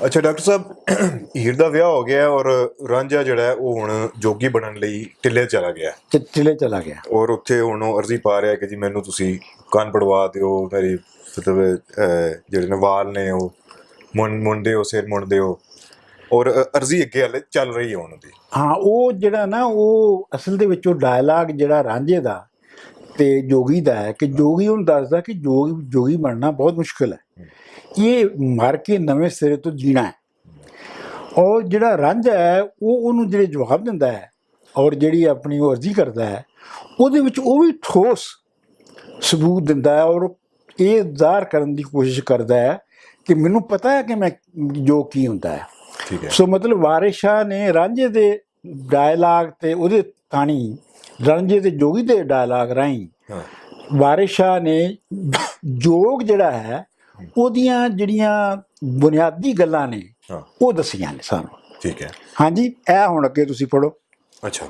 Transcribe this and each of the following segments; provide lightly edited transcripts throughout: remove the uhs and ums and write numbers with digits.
ਅੱਛਾ ਡਾਕਟਰ ਸਾਹਿਬ, ਹੀਰ ਦਾ ਵਿਆਹ ਹੋ ਗਿਆ ਔਰ ਰਾਂਝਾ ਜਿਹੜਾ ਹੈ ਉਹ ਹੁਣ ਜੋਗੀ ਬਣਨ ਲਈ ਟਿੱਲੇ ਚਲਾ ਗਿਆ ਟਿੱਲੇ ਚਲਾ ਗਿਆ ਔਰ ਉੱਥੇ ਹੁਣ ਉਹ ਅਰਜ਼ੀ ਪਾ ਰਿਹਾ ਕਿ ਜੀ ਮੈਨੂੰ ਤੁਸੀਂ ਕੰਨ ਪੜਵਾ ਦਿਓ, ਮੇਰੀ ਮਤਲਬ ਜਿਹੜੇ ਨੇ ਵਾਲ ਨੇ ਉਹ ਮੁੰਡੇ ਹੋ, ਸਿਰ ਮੁੰਡੇ ਹੋ, ਔਰ ਅਰਜ਼ੀ ਅੱਗੇ ਹਾਲੇ ਚੱਲ ਰਹੀ ਹੈ ਉਹਨਾਂ ਦੀ। ਹਾਂ, ਉਹ ਜਿਹੜਾ ਨਾ ਉਹ ਅਸਲ ਦੇ ਵਿੱਚ ਉਹ ਡਾਇਲਾਗ ਜਿਹੜਾ ਰਾਂਝੇ ਦਾ ਤੇ ਜੋਗੀ ਦਾ ਹੈ ਕਿ ਜੋਗੀ ਉਹਨੂੰ ਦੱਸਦਾ ਕਿ ਜੋਗੀ ਬਣਨਾ ਬਹੁਤ ਮੁਸ਼ਕਿਲ ਹੈ, ਇਹ ਮਰ ਕੇ ਨਵੇਂ ਸਿਰੇ ਤੋਂ ਜੀਣਾ ਹੈ। ਔਰ ਜਿਹੜਾ ਰਾਂਝਾ ਹੈ ਉਹ ਉਹਨੂੰ ਜਿਹੜੇ ਜਵਾਬ ਦਿੰਦਾ ਹੈ ਔਰ ਜਿਹੜੀ ਆਪਣੀ ਉਹ ਅਰਜ਼ੀ ਕਰਦਾ ਹੈ ਉਹਦੇ ਵਿੱਚ ਉਹ ਵੀ ਠੋਸ ਸਬੂਤ ਦਿੰਦਾ ਹੈ ਔਰ ਇਹ ਜ਼ਾਹਰ ਕਰਨ ਦੀ ਕੋਸ਼ਿਸ਼ ਕਰਦਾ ਹੈ ਕਿ ਮੈਨੂੰ ਪਤਾ ਹੈ ਕਿ ਮੈਂ ਜੋ ਕੀ ਹੁੰਦਾ ਹੈ। ਠੀਕ ਹੈ। ਸੋ ਮਤਲਬ ਵਾਰਿਸ ਸ਼ਾਹ ਨੇ ਰਾਂਝੇ ਦੇ ਡਾਇਲਾਗ ਤੇ ਉਹਦੇ ਕਹਾਣੀ ਰਾਂਝੇ ਤੇ ਜੋਗੀ ਦੇ ਡਾਇਲਾਗ ਰਾਹੀਂ ਵਾਰਿਸ ਸ਼ਾਹ ਨੇ ਜੋਗ ਜਿਹੜਾ ਹੈ ਉਹਦੀਆਂ ਜਿਹੜੀਆਂ ਬੁਨਿਆਦੀ ਗੱਲਾਂ ਨੇ ਉਹ ਦੱਸੀਆਂ ਨੇ ਸਾਨੂੰ। ਠੀਕ ਹੈ। ਹਾਂਜੀ, ਇਹ ਹੁਣ ਅੱਗੇ ਤੁਸੀਂ ਪੜ੍ਹੋ। ਅੱਛਾ,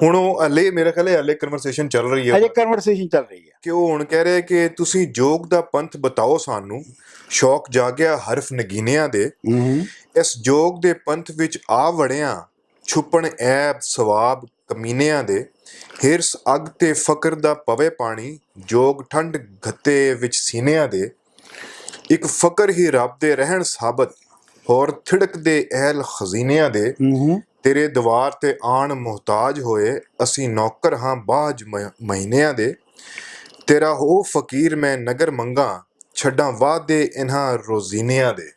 ਹੁਣ ਉਹ ਹਲੇ ਮੇਰੇ ਖਿਆਲ ਹਲੇ ਕਨਵਰਸੇਸ਼ਨ ਚੱਲ ਰਹੀ ਹੈ, ਅਜੇ ਕਨਵਰਸੇਸ਼ਨ ਚੱਲ ਰਹੀ ਹੈ ਕਿ ਉਹ ਹੁਣ ਕਹਿ ਰਿਹਾ ਕਿ ਤੁਸੀਂ ਜੋਗ ਦਾ ਪੰਥ ਬਤਾਓ ਸਾਨੂੰ, ਸ਼ੌਕ ਜਾਗਿਆ ਹਰਫ ਨਗੀਨਿਆਂ ਦੇ, ਇਸ ਜੋਗ ਦੇ ਪੰਥ ਵਿੱਚ ਆ ਵੜਿਆਂ ਛੁਪਣ ਐਬ ਸਵਾਬ ਕਮੀਨਿਆਂ ਦੇ, ਹਿਰਸ ਅੱਗ ਤੇ ਫਕਰ ਦਾ ਪਵੇ ਪਾਣੀ, ਜੋਗ ਠੰਡ ਘੱਤੇ ਵਿੱਚ ਸੀਨਿਆਂ ਦੇ, ਇੱਕ ਫਕਰ ਹੀ ਰੱਬ ਦੇ ਰਹਿਣ ਸਾਬਤ, ਹੋਰ ਥਿੜਕ ਦੇ ਅਹਿਲ ਖਜ਼ੀਨਿਆਂ ਦੇ, ਤੇਰੇ ਦੀਵਾਰ ਤੇ ਆਣ ਮੁਹਤਾਜ ਹੋਏ, ਅਸੀਂ ਨੌਕਰ ਹਾਂ ਬਾਝ ਮਹੀਨਿਆਂ ਦੇ, ਤੇਰਾ ਹੋ ਫਕੀਰ ਮੈਂ ਨਗਰ ਮੰਗਾ, ਛੱਡਾਂ ਵਾਦੇ ਇਨ੍ਹਾਂ ਰੋਜ਼ੀਨਿਆਂ ਦੇ।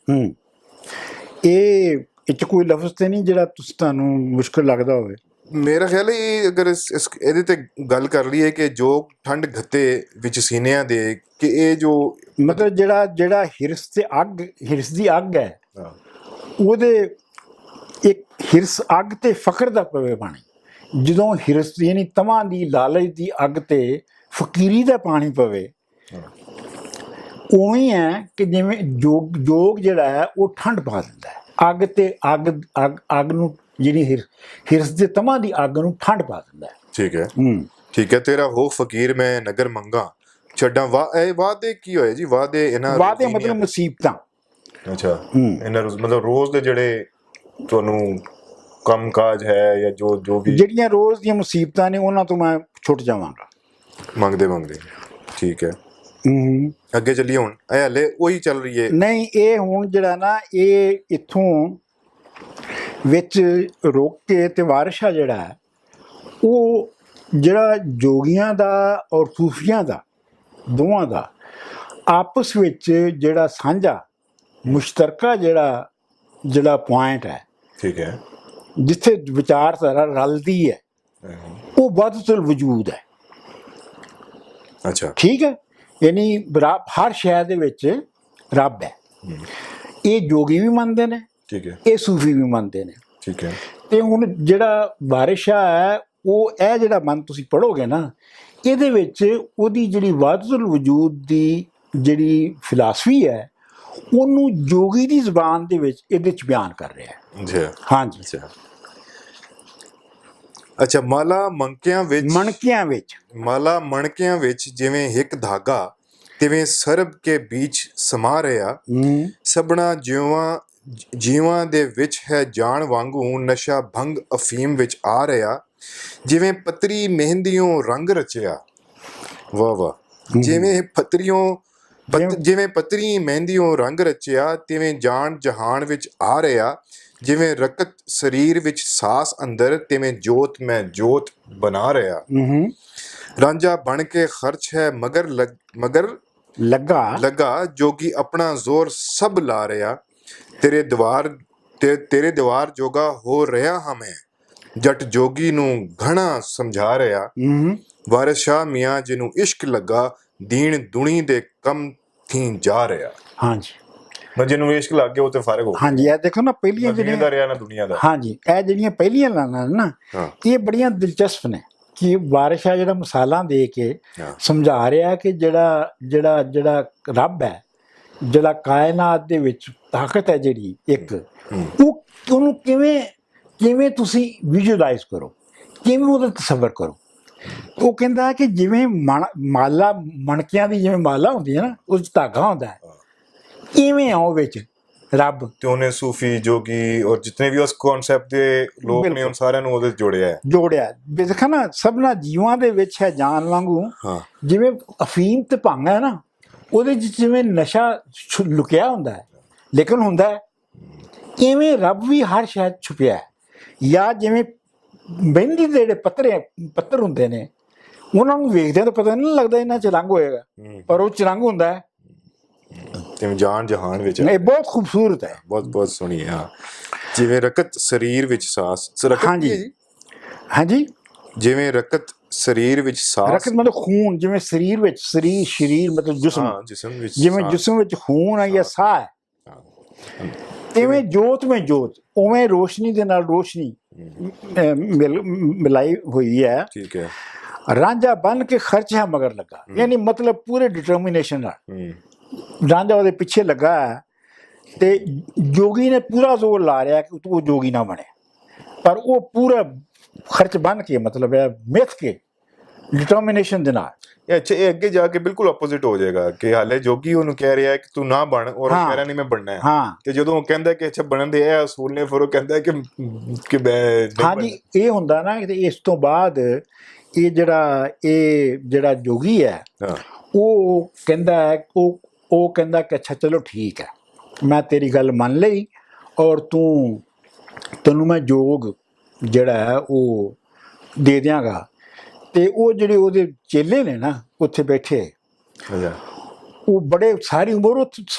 ਇਹ ਕੋਈ ਲਫ਼ਜ਼ ਤੇ ਨਹੀਂ ਜਿਹੜਾ ਤੁਹਾਨੂੰ ਮੁਸ਼ਕਿਲ ਲੱਗਦਾ ਹੋਵੇ? ਮੇਰਾ ਖਿਆਲ ਹੈ ਅਗਰ ਇਹਦੇ ਤੇ ਗੱਲ ਕਰ ਲਈਏ ਕਿ ਜੋਗ ਠੰਡ ਘੱਤੇ ਵਿੱਚ ਸੀਨਿਆਂ ਦੇ, ਕਿ ਇਹ ਜੋ ਮਤਲਬ ਜਿਹੜਾ ਹਿਰਸ ਦੀ ਅੱਗ ਹੈ ਉਹਦੇ ਇੱਕ ਹਿਰਸ ਅੱਗ ਤੇ ਫਕਰ ਦਾ ਪਵੇ ਪਾਣੀ। ਜਦੋਂ ਹਿਰਸ ਯਾਨੀ ਤਮਾਂ ਦੀ ਲਾਲਚ ਦੀ ਅੱਗ ਤੇ ਫਕੀਰੀ ਦਾ ਪਾਣੀ ਪਵੇ, ਉਵੇਂ ਹੈ ਕਿ ਜਿਵੇਂ ਜੋਗ ਜਿਹੜਾ ਹੈ ਉਹ ਠੰਡ ਪਾ ਦਿੰਦਾ ਹੈ ਅੱਗ ਤੇ ਅੱਗ ਨੂੰ, ਜਿਹੜੀ ਹਿਰਸ ਦੇ ਤਮਾਂ ਦੀ ਅੱਗ ਨੂੰ ਠੰਡ ਪਾ ਦਿੰਦਾ ਹੈ। ਠੀਕ ਹੈ। ਠੀਕ ਹੈ। ਤੇਰਾ ਹੋ ਫਕੀਰ ਮੈਂ ਨਗਰ ਮੰਗਾ, ਛੱਡਾਂ ਵਾਦੇ ਕੀ ਹੋਏ ਜੀ? ਵਾਦੇ ਮਤਲਬ ਮੁਸੀਬਤਾਂ। ਅੱਛਾ, ਇਹਨਾਂ ਮਤਲਬ ਰੋਜ਼ ਦੇ ਜਿਹੜੇ ਤੁਹਾਨੂੰ ਕੰਮ ਕਾਜ ਹੈ ਜਾਂ ਜੋ ਵੀ ਜਿਹੜੀਆਂ ਰੋਜ਼ ਦੀਆਂ ਮੁਸੀਬਤਾਂ ਨੇ ਉਹਨਾਂ ਤੋਂ ਮੈਂ ਛੁੱਟ ਜਾਵਾਂਗਾ ਮੰਗਦੇ। ਠੀਕ ਹੈ। ਅੱਗੇ ਚੱਲੀਏ। ਹੁਣ ਇਹ ਹਲੇ ਉਹੀ ਚੱਲ ਰਹੀ ਹੈ? ਨਹੀਂ, ਇਹ ਹੁਣ ਜਿਹੜਾ ਨਾ ਇਹ ਇੱਥੋਂ ਵਿੱਚ ਰੋਕ ਕੇ ਤੇ ਵਾਰਿਸ ਸ਼ਾਹ ਜਿਹੜਾ ਹੈ ਉਹ ਜਿਹੜਾ ਜੋਗੀਆਂ ਦਾ ਔਰ ਸੂਫੀਆਂ ਦਾ ਦੋਵਾਂ ਦਾ ਆਪਸ ਵਿੱਚ ਜਿਹੜਾ ਸਾਂਝਾ ਮੁਸ਼ਤਰਕਾ ਜਿਹੜਾ ਪੁਆਇੰਟ ਹੈ, ਠੀਕ ਹੈ, ਜਿੱਥੇ ਵਿਚਾਰਧਾਰਾ ਰਲਦੀ ਹੈ, ਉਹ ਵਹਦਤੁਲ ਵਜੂਦ ਹੈ। ਅੱਛਾ, ਠੀਕ ਹੈ। ਯਾਨੀ ਹਰ ਸ਼ੈ ਦੇ ਵਿੱਚ ਰੱਬ ਹੈ। ਇਹ ਜੋਗੀ ਵੀ ਮੰਨਦੇ ਨੇ, ਠੀਕ ਹੈ, ਇਹ ਸੂਫੀ ਵੀ ਮੰਨਦੇ ਨੇ, ਠੀਕ ਹੈ। ਤੇ ਹੁਣ ਜਿਹੜਾ ਵਾਰਿਸ ਸ਼ਾਹ ਹੈ ਉਹ ਇਹ ਜਿਹੜਾ ਮਨ ਤੁਸੀਂ ਪੜ੍ਹੋਗੇ ਨਾ, ਇਹਦੇ ਵਿੱਚ ਉਹਦੀ ਜਿਹੜੀ ਵਹਦਤੁਲ ਵਜੂਦ ਦੀ ਜਿਹੜੀ ਫਿਲਾਸਫੀ ਹੈ ਉਹਨੂੰ ਜੋਗੀ ਦੀ ਜ਼ੁਬਾਨ ਦੇ ਵਿੱਚ ਇਹਦੇ 'ਚ ਬਿਆਨ ਕਰ ਰਿਹਾ ਹੈ। ਜੀ ਹਾਂਜੀ। ਅੱਛਾ, ਮਾਲਾ ਮਣਕਿਆਂ ਵਿੱਚ ਜਿਵੇਂ ਇੱਕ ਧਾਗਾ, ਤਿਵੇਂ ਸਰਬ ਕੇ ਬੀਚ ਸਮਾ ਰਿਹਾ, ਸਭਨਾ ਜੀਵਾਂ ਦੇ ਵਿੱਚ ਹੈ ਜਾਣ ਵਾਂਗੂ, ਨਸ਼ਾ ਭੰਗ ਅਫੀਮ ਵਿੱਚ ਆ ਰਿਹਾ, ਜਿਵੇਂ ਪੱਤਰੀ ਮਹਿੰਦੀਓਂ ਰੰਗ ਰਚਿਆ। ਵਾਹ ਵਾਹ। ਜਿਵੇਂ ਪੱਤਰੀ ਮਹਿੰਦੀਓਂ ਰੰਗ ਰਚਿਆ, ਤਿਵੇਂ ਜਾਣ ਜਹਾਨ ਵਿੱਚ ਆ ਰਿਹਾ, ਜਿਵੇਂ ਰਕਤ ਸਰੀਰ ਵਿੱਚ ਸਾਸ ਅੰਦਰ, ਤਿਵੇਂ ਜੋਤ ਮੈਂ ਜੋਤ ਬਣਾ ਰਿਹਾ। ਰਾਂਝਾ ਬਣ ਕੇ ਖਰਚ ਹੈ ਮਗਰ ਲੱਗਾ, ਜੋਗੀ ਆਪਣਾ ਜ਼ੋਰ ਸਭ ਲਾ ਰਿਹਾ, ਤੇਰੇ ਦੀਵਾਰ ਜੋਗਾ ਹੋ ਰਿਹਾ ਹਾਂ ਮੈਂ, ਜੱਟ ਜੋਗੀ ਨੂੰ ਘਣਾ ਸਮਝਾ ਰਿਹਾ। ਵਾਰਿਸ ਸ਼ਾਹ ਮੀਆਂ ਜਿਹਨੂੰ ਇਸ਼ਕ ਲੱਗਾ, ਦੀਨ ਦੁਨੀ ਦੇ ਕੰਮ ਥੀ ਜਾ ਰਿਹਾ। ਹਾਂਜੀ, ਜਿਹਨੂੰ ਇਸ਼ਕ ਲੱਗ ਗਿਆ ਉਹ ਤੇ ਫਾਰਗ ਹੋ ਗਿਆ। ਹਾਂਜੀ, ਇਹ ਦੇਖੋ ਨਾ ਪਹਿਲੀਆਂ ਜਿਹੜੀਆਂ ਦਾ ਰਿਹਾ ਨਾ ਦੁਨੀਆ ਦਾ। ਹਾਂਜੀ, ਇਹ ਜਿਹੜੀਆਂ ਪਹਿਲੀਆਂ ਲਾਈਨਾਂ ਨਾ ਇਹ ਬੜੀਆਂ ਦਿਲਚਸਪ ਨੇ ਕਿ ਵਾਰਿਸ ਸ਼ਾਹ ਜਿਹੜਾ ਮਿਸਾਲਾਂ ਦੇ ਕੇ ਸਮਝਾ ਰਿਹਾ ਕਿ ਜਿਹੜਾ ਰੱਬ ਹੈ, ਜਿਹੜਾ ਕਾਇਨਾਤ ਦੇ ਵਿੱਚ ਤਾਕਤ ਹੈ ਜਿਹੜੀ ਇੱਕ, ਉਹਨੂੰ ਕਿਵੇਂ ਤੁਸੀਂ ਵਿਜ਼ੂਅਲਾਈਜ਼ ਕਰੋ, ਕਿਵੇਂ ਉਹਦਾ ਤਸੱਵਰ ਕਰੋ। ਉਹ ਕਹਿੰਦਾ ਕਿ ਜਿਵੇਂ ਮਣਕਿਆਂ ਦੀ ਜਿਵੇਂ ਮਾਲਾ ਹੁੰਦੀ ਹੈ ਨਾ, ਉਸ 'ਚ ਧਾਗਾ ਹੁੰਦਾ ਹੈ, ਇਵੇਂ ਆ ਉਹ ਵਿੱਚ ਰੱਬ ਤੇ ਉਹਨੇ ਸੂਫੀ ਜੋਗੀ ਔਰ ਜਿਤਨੇ ਵੀ ਉਸ ਕਨਸੈਪਟ ਦੇ ਲੋਕ ਨੇ ਬਿਲਕੁਲ। ਉਹਨਾਂ ਸਾਰਿਆਂ ਨੂੰ ਉਹਦੇ 'ਚ ਜੋੜਿਆ ਹੈ। ਜੋੜਿਆ। ਦੇਖਾ ਨਾ ਸਭਨਾ ਜੀਵਾਂ ਦੇ ਵਿੱਚ ਹੈ ਜਾਨ ਵਾਂਗੂ, ਹਾਂ ਜਿਵੇਂ ਅਫੀਮ ਤੇ ਭੰਗ ਹੈ ਨਾ, ਉਹਦੇ 'ਚ ਜਿਵੇਂ ਨਸ਼ਾ ਲੁਕਿਆ ਹੁੰਦਾ ਹੈ ਲੇਕਿਨ ਹੁੰਦਾ ਹੈ, ਇਵੇਂ ਰੱਬ ਵੀ ਹਰ ਸ਼ਾਇਦ ਛੁਪਿਆ ਹੈ। ਜਾਂ ਜਿਵੇਂ ਮਹਿੰਦੀ ਦੇ ਜਿਹੜੇ ਪੱਤਰ ਹੁੰਦੇ ਨੇ, ਉਹਨਾਂ ਨੂੰ ਵੇਖਦਿਆਂ ਤਾਂ ਪਤਾ ਨਹੀਂ ਲੱਗਦਾ ਇਹਨਾਂ 'ਚ ਰੰਗ ਹੋਏਗਾ, ਪਰ ਉਹ 'ਚ ਰੰਗ ਹੁੰਦਾ ਹੈ। ਤੇ ਜਾਨ ਜਹਾਨ ਵਿੱਚ ਇਹ ਬਹੁਤ ਖੂਬਸੂਰਤ ਹੈ। ਬਹੁਤ ਬਹੁਤ ਸੋਹਣੀ ਹੈ। ਹਾਂ, ਜਿਵੇਂ ਰਕਤ ਸਰੀਰ ਵਿੱਚ ਸਾਹ, ਰਕਤ ਕੀ ਹੈ ਜੀ? ਹਾਂਜੀ, ਜਿਵੇਂ ਰਕਤ ਸਰੀਰ ਵਿੱਚ ਸਾਹ, ਰਕਤ ਮਤਲਬ ਖੂਨ, ਜਿਵੇਂ ਸਰੀਰ ਵਿੱਚ, ਸਰੀਰ ਮਤਲਬ ਜਿਸਮ, ਹਾਂ ਜਿਸਮ ਵਿੱਚ ਜਿਵੇਂ ਸਾਹ। ਜਿਸਮ ਵਿੱਚ ਖੂਨ ਹੈ ਜਾਂ ਸਾਹ ਹੈ, ਹਾਂ। ਇਵੇਂ ਜੋਤ ਵਿੱਚ ਜੋਤ, ਉਵੇਂ ਰੋਸ਼ਨੀ ਦੇ ਨਾਲ ਰੋਸ਼ਨੀ ਮਿਲਾਈ ਹੋਈ ਹੈ। ਠੀਕ ਹੈ। ਰਾਂਝਾ ਬਨ ਕੇ ਖਰਚਾ ਮਗਰ ਲੱਗਾ, ਯਾਨੀ ਮਤਲਬ ਪੂਰੇ ਡਿਟਰਮੀਨੇਸ਼ਨ ਨਾਲ ਰਾਂਝਾ ਉਹਦੇ ਪਿੱਛੇ ਲੱਗਾ ਹੈ, ਤੇ ਜੋਗੀ ਨੇ ਪੂਰਾ ਜ਼ੋਰ ਲਾ ਰਿਹਾ ਕਿ ਉਹ ਜੋਗੀ ਨਾ ਬਣੇ, ਪਰ ਉਹ ਪੂਰਾ ਖਰਚ ਬਣ ਕੇ, ਮਤਲਬ ਹੈ ਮਿੱਥ ਕੇ ਡਿਟਰਮੀਨੇਸ਼ਨ ਦੇ ਨਾਲ। ਅੱਛਾ, ਇਹ ਅੱਗੇ ਜਾ ਕੇ ਬਿਲਕੁਲ ਆਪੋਜ਼ਿਟ ਹੋ ਜਾਏਗਾ ਕਿ ਹਾਲੇ ਜੋਗੀ ਉਹਨੂੰ ਕਹਿ ਰਿਹਾ ਕਿ ਤੂੰ ਨਾ ਬਣ, ਔਰ ਉਹ ਕਹਿ ਰਿਹਾ ਨਹੀਂ ਮੈਂ ਬਣਨਾ ਹੈ। ਹਾਂ, ਤੇ ਜਦੋਂ ਉਹ ਕਹਿੰਦਾ ਕਿ ਅੱਛਾ ਬਣਨ ਦੇ ਇਹ ਅਸੂਲ ਨੇ, ਫਿਰ ਉਹ ਕਹਿੰਦਾ ਕਿ ਮੈਂ ਹਾਂਜੀ, ਇਹ ਹੁੰਦਾ ਨਾ। ਤੇ ਇਸ ਤੋਂ ਬਾਅਦ ਇਹ ਜਿਹੜਾ ਜੋਗੀ ਹੈ, ਉਹ ਕਹਿੰਦਾ ਹੈ, ਉਹ ਕਹਿੰਦਾ ਕਿ ਅੱਛਾ ਚਲੋ ਠੀਕ ਹੈ, ਮੈਂ ਤੇਰੀ ਗੱਲ ਮੰਨ ਲਈ, ਔਰ ਤੈਨੂੰ ਮੈਂ ਜੋਗ ਜਿਹੜਾ ਹੈ ਉਹ ਦੇ ਦਿਆਂਗਾ। ਤੇ ਉਹ ਜਿਹੜੇ ਉਹਦੇ ਚੇਲੇ ਨੇ ਨਾ ਉੱਥੇ ਬੈਠੇ, ਉਹ ਬੜੇ ਸਾਰੀ ਉਮਰ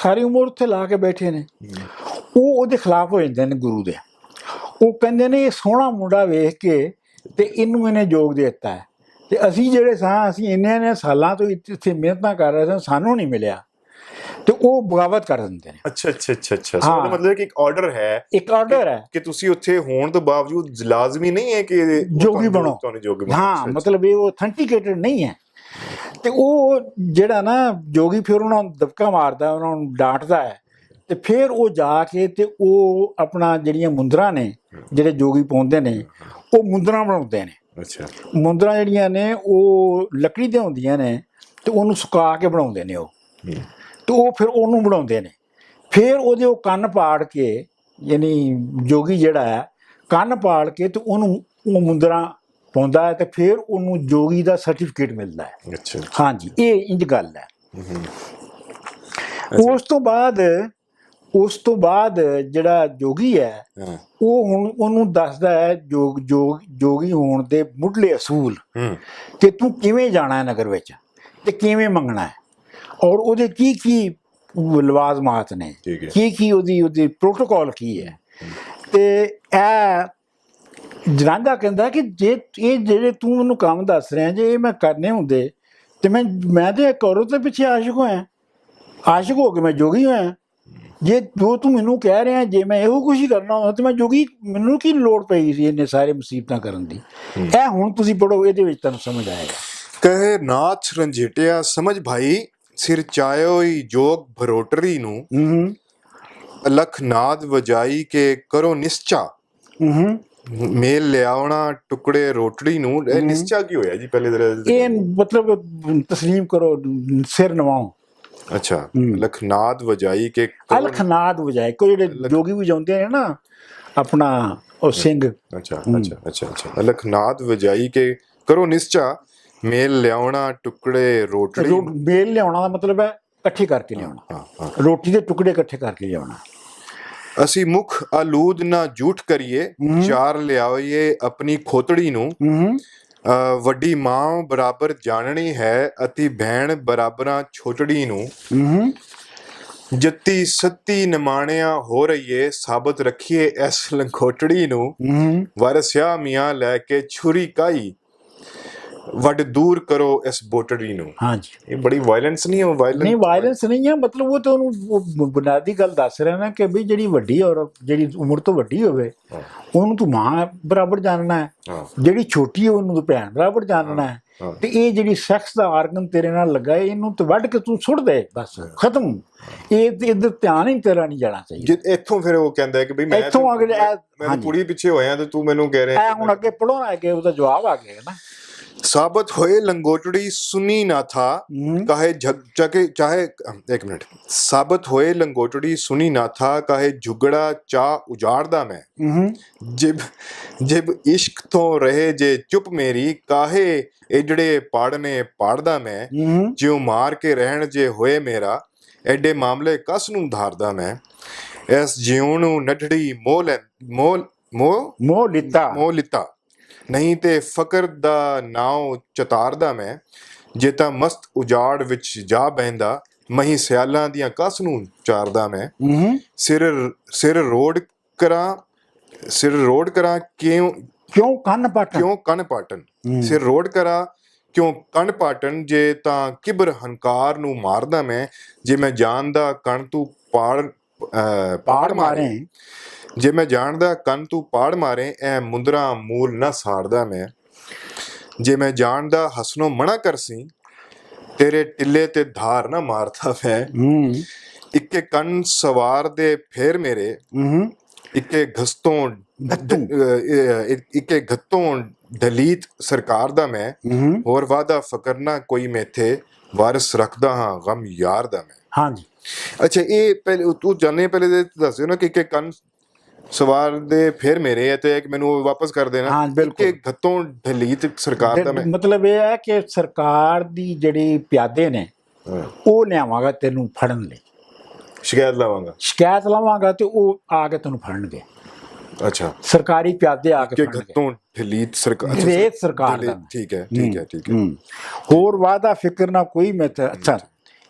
ਉੱਥੇ ਲਾ ਕੇ ਬੈਠੇ ਨੇ, ਉਹ ਉਹਦੇ ਖਿਲਾਫ ਹੋ ਜਾਂਦੇ ਨੇ ਗੁਰੂ ਦੇ। ਉਹ ਕਹਿੰਦੇ ਨੇ ਇਹ ਸੋਹਣਾ ਮੁੰਡਾ ਵੇਖ ਕੇ ਤੇ ਇਹਨੇ ਜੋਗ ਦੇ ਦਿੱਤਾ ਹੈ, ਤੇ ਅਸੀਂ ਜਿਹੜੇ ਸਾਂ, ਅਸੀਂ ਇੰਨੇ ਸਾਲਾਂ ਤੋਂ ਇੱਥੇ ਮਿਹਨਤਾਂ ਕਰ ਰਹੇ ਸਾਂ, ਸਾਨੂੰ ਨਹੀਂ ਮਿਲਿਆ, ਤੇ ਉਹ ਬਗਾਵਤ ਕਰ ਦਿੰਦੇ ਨੇ। ਅੱਛਾ ਅੱਛਾ ਅੱਛਾ ਅੱਛਾ। ਸੋ ਉਹਦਾ ਮਤਲਬ ਕਿ ਇੱਕ ਆਰਡਰ ਹੈ, ਕਿ ਤੁਸੀਂ ਉੱਥੇ ਹੋਣ ਤੋਂ ਬਾਵਜੂਦ ਲਾਜ਼ਮੀ ਨਹੀਂ ਹੈ ਕਿ ਜੋਗੀ ਬਣੋ। ਹਾਂ, ਮਤਲਬ ਇਹ ਆਥੈਂਟੀਕੇਟਡ ਨਹੀਂ ਹੈ। ਤੇ ਉਹ ਜਿਹੜਾ ਨਾ ਜੋਗੀ ਫਿਰ ਉਹਨਾਂ ਨੂੰ ਦਬਕਾ ਮਾਰਦਾ, ਉਹਨਾਂ ਨੂੰ ਡਾਂਟਦਾ ਹੈ, ਤੇ ਫਿਰ ਉਹ ਜਾ ਕੇ ਤੇ ਉਹ ਆਪਣਾ ਜਿਹੜੀਆਂ ਮੁੰਦਰਾਂ ਨੇ, ਜਿਹੜੇ ਜੋਗੀ ਪਾਉਂਦੇ ਨੇ, ਉਹ ਮੁੰਦਰਾਂ ਬਣਾਉਂਦੇ ਨੇ। ਅੱਛਾ, ਮੁੰਦਰਾਂ ਜਿਹੜੀਆਂ ਨੇ ਉਹ ਲੱਕੜੀ ਦੀਆਂ ਹੁੰਦੀਆਂ ਨੇ, ਤੇ ਉਹਨੂੰ ਸੁਕਾ ਕੇ ਬਣਾਉਂਦੇ ਨੇ ਉਹ, ਤੇ ਉਹ ਫਿਰ ਉਹਨੂੰ ਬਣਾਉਂਦੇ ਨੇ। ਫਿਰ ਉਹਦੇ ਉਹ ਕੰਨ ਪਾੜ ਕੇ, ਯਾਨੀ ਜੋਗੀ ਜਿਹੜਾ ਹੈ ਕੰਨ ਪਾੜ ਕੇ, ਤੇ ਉਹਨੂੰ ਉਹ ਮੁੰਦਰਾਂ ਪਾਉਂਦਾ ਹੈ, ਤੇ ਫਿਰ ਉਹਨੂੰ ਜੋਗੀ ਦਾ ਸਰਟੀਫਿਕੇਟ ਮਿਲਦਾ ਹੈ। ਅੱਛਾ, ਹਾਂਜੀ, ਇਹ ਇੰਜ ਗੱਲ ਹੈ। ਉਸ ਤੋਂ ਬਾਅਦ ਜਿਹੜਾ ਜੋਗੀ ਹੈ, ਉਹ ਹੁਣ ਉਹਨੂੰ ਦੱਸਦਾ ਹੈ ਜੋਗੀ ਹੋਣ ਦੇ ਮੁੱਢਲੇ ਅਸੂਲ, ਕਿ ਤੂੰ ਕਿਵੇਂ ਜਾਣਾ ਹੈ ਨਗਰ ਵਿੱਚ, ਤੇ ਕਿਵੇਂ ਮੰਗਣਾ ਹੈ, ਔਰ ਉਹਦੇ ਕੀ ਕੀ ਲਵਾਜ਼ਮਾਤ ਨੇ, ਕੀ ਉਹਦੀ ਪ੍ਰੋਟੋਕਾਲ ਕੀ ਹੈ। ਤੇ ਇਹ ਰਾਂਝਾ ਕਹਿੰਦਾ ਕਿ ਜੇ ਇਹ ਜਿਹੜੇ ਤੂੰ ਮੈਨੂੰ ਕੰਮ ਦੱਸ ਰਿਹਾ, ਜੇ ਇਹ ਮੈਂ ਕਰਨੇ ਹੁੰਦੇ, ਤੇ ਮੈਂ ਤੇ ਇੱਕ ਔਰਤ ਦੇ ਪਿੱਛੇ ਆਸ਼ਿਕ ਹੋ ਕੇ ਮੈਂ ਜੋਗੀ ਹੋਇਆ। ਜੇ ਜੋ ਤੂੰ ਮੈਨੂੰ ਕਹਿ ਰਿਹਾ, ਜੇ ਮੈਂ ਇਹੋ ਕੁਛ ਹੀ ਕਰਨਾ ਹੁੰਦਾ, ਤੇ ਮੈਂ ਜੋਗੀ, ਮੈਨੂੰ ਕੀ ਲੋੜ ਪਈ ਸੀ ਇੰਨੇ ਸਾਰੇ ਮੁਸੀਬਤਾਂ ਕਰਨ ਦੀ। ਇਹ ਹੁਣ ਤੁਸੀਂ ਪੜ੍ਹੋ, ਇਹਦੇ ਵਿੱਚ ਤੁਹਾਨੂੰ ਸਮਝ ਆਏਗਾ। ਕਹੇ ਨਾਥ ਰੰਝੇਟਿਆ ਸਮਝ ਭਾਈ, ਸਿਰ ਚਾਇਓਈ ਜੋਗ ਭਰੋਟਰੀ ਨੂੰ, ਅਲਖ ਨਾਦ ਵਜਾਈ ਕੇ ਕਰੋ ਨਿਸ਼ਚਾ, ਮੇਲ ਲਿਆਉਣਾ ਟੁਕੜੇ ਰੋਟੜੀ ਨੂੰ। ਇਹ ਨਿਸ਼ਚਾ ਕੀ ਹੋਇਆ ਜੀ? ਪਹਿਲੇ ਇਹ ਮਤਲਬ ਤਸਲੀਮ ਕਰੋ, ਸਿਰ ਨਵਾਓ। ਅੱਛਾ, ਲਖਨਾਦ ਵਜਾਈ ਕੇ, ਅਲਖਨਾਦ ਵਜਾਏ, ਕੋਈ ਜਿਹੜੇ ਜੋਗੀ ਵਜਾਉਂਦੇ ਨੇ ਨਾ ਆਪਣਾ ਉਹ ਸਿੰਘ। ਅੱਛਾ ਅੱਛਾ ਅੱਛਾ ਅੱਛਾ। ਲਖਨਾਦ ਵਜਾਈ ਕੇ ਕਰੋ ਨਿਸ਼ਚਾ, ਮੇਲ ਲਿਆਉਣਾ ਟੁਕੜੇ ਰੋਟੜੀ। ਮੇਲ ਲਿਆਉਣਾ ਦਾ ਮਤਲਬ ਹੈ ਇਕੱਠੇ ਕਰਕੇ ਲਿਆਉਣਾ, ਰੋਟੀ ਦੇ ਟੁਕੜੇ ਇਕੱਠੇ ਕਰਕੇ ਲਿਆਉਣਾ। ਅਸੀਂ ਮੁਖ ਆਲੂਦ ਨਾ ਝੂਠ ਕਰੀਏ, ਚਾਰ ਲਿਆਈਏ ਆਪਣੀ ਖੋਤੜੀ ਨੂੰ, ਵੱਡੀ ਮਾਂ ਬਰਾਬਰ ਜਾਣਨੀ ਹੈ, ਅਤੀ ਭੈਣ ਬਰਾਬਰਾਂ ਛੋਟੜੀ ਨੂੰ, ਜੱਤੀ ਸੱਤੀ ਨਿਮਾਣਿਆ ਹੋ ਰਹੀਏ, ਸਾਬਤ ਰੱਖੀਏ ਇਸ ਲੰਖੋਟੜੀ ਨੂੰ, ਵਾਰਸਿਆ ਮੀਆਂ ਲੈ ਕੇ ਛੁਰੀ ਕਾਈ, ਵੱਡ ਦੂਰ ਕਰੋ ਇਸ ਬੋਟੜੀ ਨੂੰ। ਹਾਂਜੀ, ਇਹ ਬੜੀ ਵਾਇਲੈਂਸ ਨਹੀਂ ਹੈ? ਨਹੀਂ, ਵਾਇਲੈਂਸ ਨਹੀਂ ਹੈ, ਮਤਲਬ ਉਹ ਤਾਂ ਉਹਨੂੰ ਬੁਨਿਆਦੀ ਗੱਲ ਦੱਸ ਰਿਹਾ ਨਾ ਕਿ ਵੀ ਜਿਹੜੀ ਵੱਡੀ ਔਰਤ, ਜਿਹੜੀ ਉਮਰ ਤੋਂ ਵੱਡੀ ਹੋਵੇ, ਉਹਨੂੰ ਤੂੰ ਮਾਂ ਬਰਾਬਰ ਜਾਣਨਾ ਹੈ, ਜਿਹੜੀ ਛੋਟੀ ਹੈ ਉਹਨੂੰ ਤੂੰ ਭੈਣ ਬਰਾਬਰ ਜਾਣਨਾ ਹੈ, ਤੇ ਇਹ ਜਿਹੜੀ ਸੈਕਸ ਦਾ ਆਰਗਨ ਤੇਰੇ ਨਾਲ ਲੱਗਾ, ਇਹਨੂੰ ਤੇ ਵੱਢ ਕੇ ਤੂੰ ਸੁੱਟ ਦੇ, ਬਸ ਖਤਮ। ਇਹ ਇੱਧਰ ਧਿਆਨ ਹੀ ਤੇਰਾ ਨਹੀਂ ਜਾਣਾ ਚਾਹੀਦਾ। ਇੱਥੋਂ ਫਿਰ ਉਹ ਕਹਿੰਦਾ ਕਿ ਬਈ ਮੈਂ ਕੁੜੀ ਪਿੱਛੇ ਹੋਇਆ, ਤੇ ਤੂੰ ਮੈਨੂੰ ਕਹਿ ਰਿਹਾ। ਹੁਣ ਅੱਗੇ ਪੜ੍ਹੋ ਨਾ, ਅੱਗੇ ਉਹਦਾ ਜਵਾਬ ਆ ਗਿਆ ਨਾ। साबत होए लंगोटड़ी सुनी ना था, काहे चाहे एक मिनट, साबत होए लंगोटड़ी सुनी ना था, काहे झुगड़ा चा उजाड़दा मैं, जिब जिब इश्क तो रहे जे चुप मेरी, काहे एजड़े पाड़ने पाड़दा मैं, ज्यों मार के रहन जे होए मेरा, एडे मामले कस नूं धारदा मैं, इस जिਉਂ ਨੂੰ ਨੱਢੜੀ ਮੋਹ ਲਿੱਤਾ ਨਹੀਂ ਤੇ ਫਕਰ ਦਾ ਨਾਉ ਚਤਾਰਦਾ ਮੈਂ, ਜੇ ਤਾਂ ਮਸਤ ਉਜਾੜ ਵਿੱਚ ਜਾ ਬਹਿੰਦਾ, ਮਹੀਂ ਸਿਆਲਾਂ ਦੀਆਂ ਕਸ ਨੂੰ ਚਾਰਦਾ ਮੈਂ, ਸਿਰ ਰੋੜ ਕਰਾਂ ਕਿਉਂ ਕੰਨ ਪਾਟਣ ਸਿਰ ਰੋੜ ਕਰਾਂ ਕਿਉਂ ਕੰਨ ਪਾਟਣ, ਜੇ ਤਾਂ ਕਿਬਰ ਹੰਕਾਰ ਨੂੰ ਮਾਰਦਾ ਮੈਂ, ਜੇ ਮੈਂ ਜਾਣਦਾ ਕਣ ਤੂੰ ਪਾੜ ਮਾਰੇ, ਜੇ ਮੈਂ ਜਾਣਦਾ ਕੰਨ ਤੂੰ ਪਾੜ ਮਾਰੇ, ਐ ਮੁੰਦਰਾ ਮੂਲ ਨਾ ਸਾੜਦਾ ਮੈਂ, ਜੇ ਮੈਂ ਜਾਣਦਾ ਹਸਨੋਂ ਮਣਾ ਕਰਸੀ, ਤੇਰੇ ਟਿੱਲੇ ਤੇ ਧਾਰ ਨਾ ਮਾਰਦਾ ਮੈਂ, ਇੱਕੇ ਕੰਨ ਸਵਾਰ ਦੇ ਫੇਰ ਮੇਰੇ, ਇੱਕੇ ਗੱਤੋਂ ਦਲੀਤ ਸਰਕਾਰ ਦਾ ਮੈਂ, ਹੋਰ ਵਾਦਾ ਫਕਰ ਨਾ ਕੋਈ ਮੈਥੇ, ਵਾਰਿਸ ਰੱਖਦਾ ਹਾਂ ਗਮ ਯਾਰ ਦਾ ਮੈਂ। ਹਾਂਜੀ ਅੱਛਾ, ਇਹ ਪਹਿਲੇ ਤੂੰ ਜਾਣੇ ਪਹਿਲੇ ਦੱਸ ਦਿਓ ਨਾ ਕਿ ਕੰਨ ਸਵਾਰ ਦੇ ਫਿਰ ਮੇਰੇ ਹੈ ਤੇ ਮੈਨੂੰ ਵਾਪਸ ਕਰ ਦੇਣਾ ਕਿ ਗੱਤੋਂ ਦਲੀਤ ਸਰਕਾਰ ਦਾ ਮੈਂ, ਮਤਲਬ ਇਹ ਹੈ ਕਿ ਸਰਕਾਰ ਦੀ ਜਿਹੜੀ ਪਿਆਦੇ ਨੇ ਉਹ ਲਿਆਵਾਂਗਾ ਤੈਨੂੰ ਫੜਨ ਲਈ, ਸ਼ਿਕਾਇਤ ਲਾਵਾਂਗਾ ਤੇ ਉਹ ਆ ਕੇ ਤੈਨੂੰ ਫੜਨਗੇ। ਅੱਛਾ, ਸਰਕਾਰੀ ਪਿਆਦੇ ਆ ਕੇ ਗੱਤੋਂ ਦਲੀਤ ਸਰਕਾਰ ਦਾ। ਠੀਕ ਹੈ। ਹੋਰ ਵਾਦਾ ਫਿਕਰ ਨਾ ਕੋਈ ਮੈਂ। ਅੱਛਾ,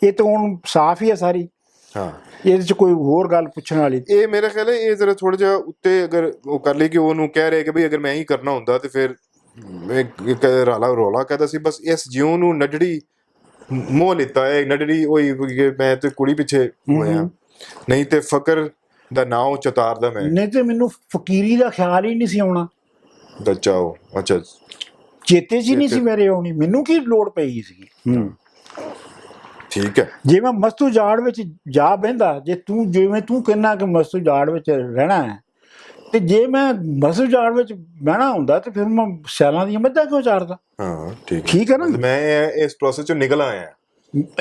ਇਹ ਤਾਂ ਹੁਣ ਸਾਫ਼ ਹੀ ਹੈ ਸਾਰੀ। ਹਾਂ, ਇਹਦੇ ਚ ਕੋਈ ਹੋਰ ਗੱਲ ਪੁੱਛਣ ਵਾਲੀ? ਇਹ ਮੇਰੇ ਖਿਆਲ ਹੈ ਇਹ ਜ਼ਰਾ ਥੋੜਾ ਜਿਹਾ ਉੱਤੇ ਅਗਰ ਉਹ ਕਰ ਲਈ ਕਿ ਉਹਨੂੰ ਕਹਿ ਰਹੇ ਕਿ ਬਈ ਅਗਰ ਮੈਂ ਹੀ ਕਰਨਾ ਹੁੰਦਾ ਤੇ ਫਿਰ ਰੌਲਾ ਕਹਿੰਦਾ ਸੀ ਬਸ ਇਸ ਜਿਉਂ ਨੂੰ ਨੱਢੜੀ ਮੋਹ ਲਿੱਤਾ ਹੈ, ਨੱਢੜੀ ਉਹੀ ਮੈਂ ਤੇ ਕੁੜੀ ਪਿੱਛੇ ਹੋਇਆ, ਨਹੀਂ ਤੇ ਫਕਰ ਦਾ ਨਾਉ ਚਤਾਰਦਾ ਮੈਂ, ਨਹੀਂ ਤੇ ਮੈਨੂੰ ਫਕੀਰੀ ਦਾ ਖਿਆਲ ਹੀ ਨਹੀਂ ਸੀ ਆਉਣਾ। ਅੱਛਾ, ਚੇਤੇ ਚ ਹੀ ਨਹੀਂ ਸੀ ਮੇਰੇ ਆਉਣੀ, ਮੈਨੂੰ ਕੀ ਲੋੜ ਪਈ ਸੀਗੀ। ਠੀਕ ਹੈ, ਜੇ ਮੈਂ ਮਸਤੂ ਜਾੜ ਵਿੱਚ ਜਾ ਬਹਿੰਦਾ, ਜੇ ਤੂੰ ਜਿਵੇਂ ਤੂੰ ਕਹਿੰਦਾ ਕਿ ਮਸਤੂ ਜਾੜ ਵਿੱਚ ਰਹਿਣਾ ਹੈ, ਤੇ ਜੇ ਮੈਂ ਮਸਤੂ ਜਾੜ ਵਿੱਚ ਬਹਿਣਾ ਹੁੰਦਾ ਤੇ ਫਿਰ ਮੈਂ ਸਿਆਲਾਂ ਦੀਆਂ ਮੱਝਾਂ ਕਿਉਂ ਚਾਰਦਾ? ਹਾਂ, ਠੀਕ ਹੈ ਨਾ। ਮੈਂ ਇਸ ਪ੍ਰੋਸੈਸ ਚੋਂ ਨਿਕਲ ਆਇਆ,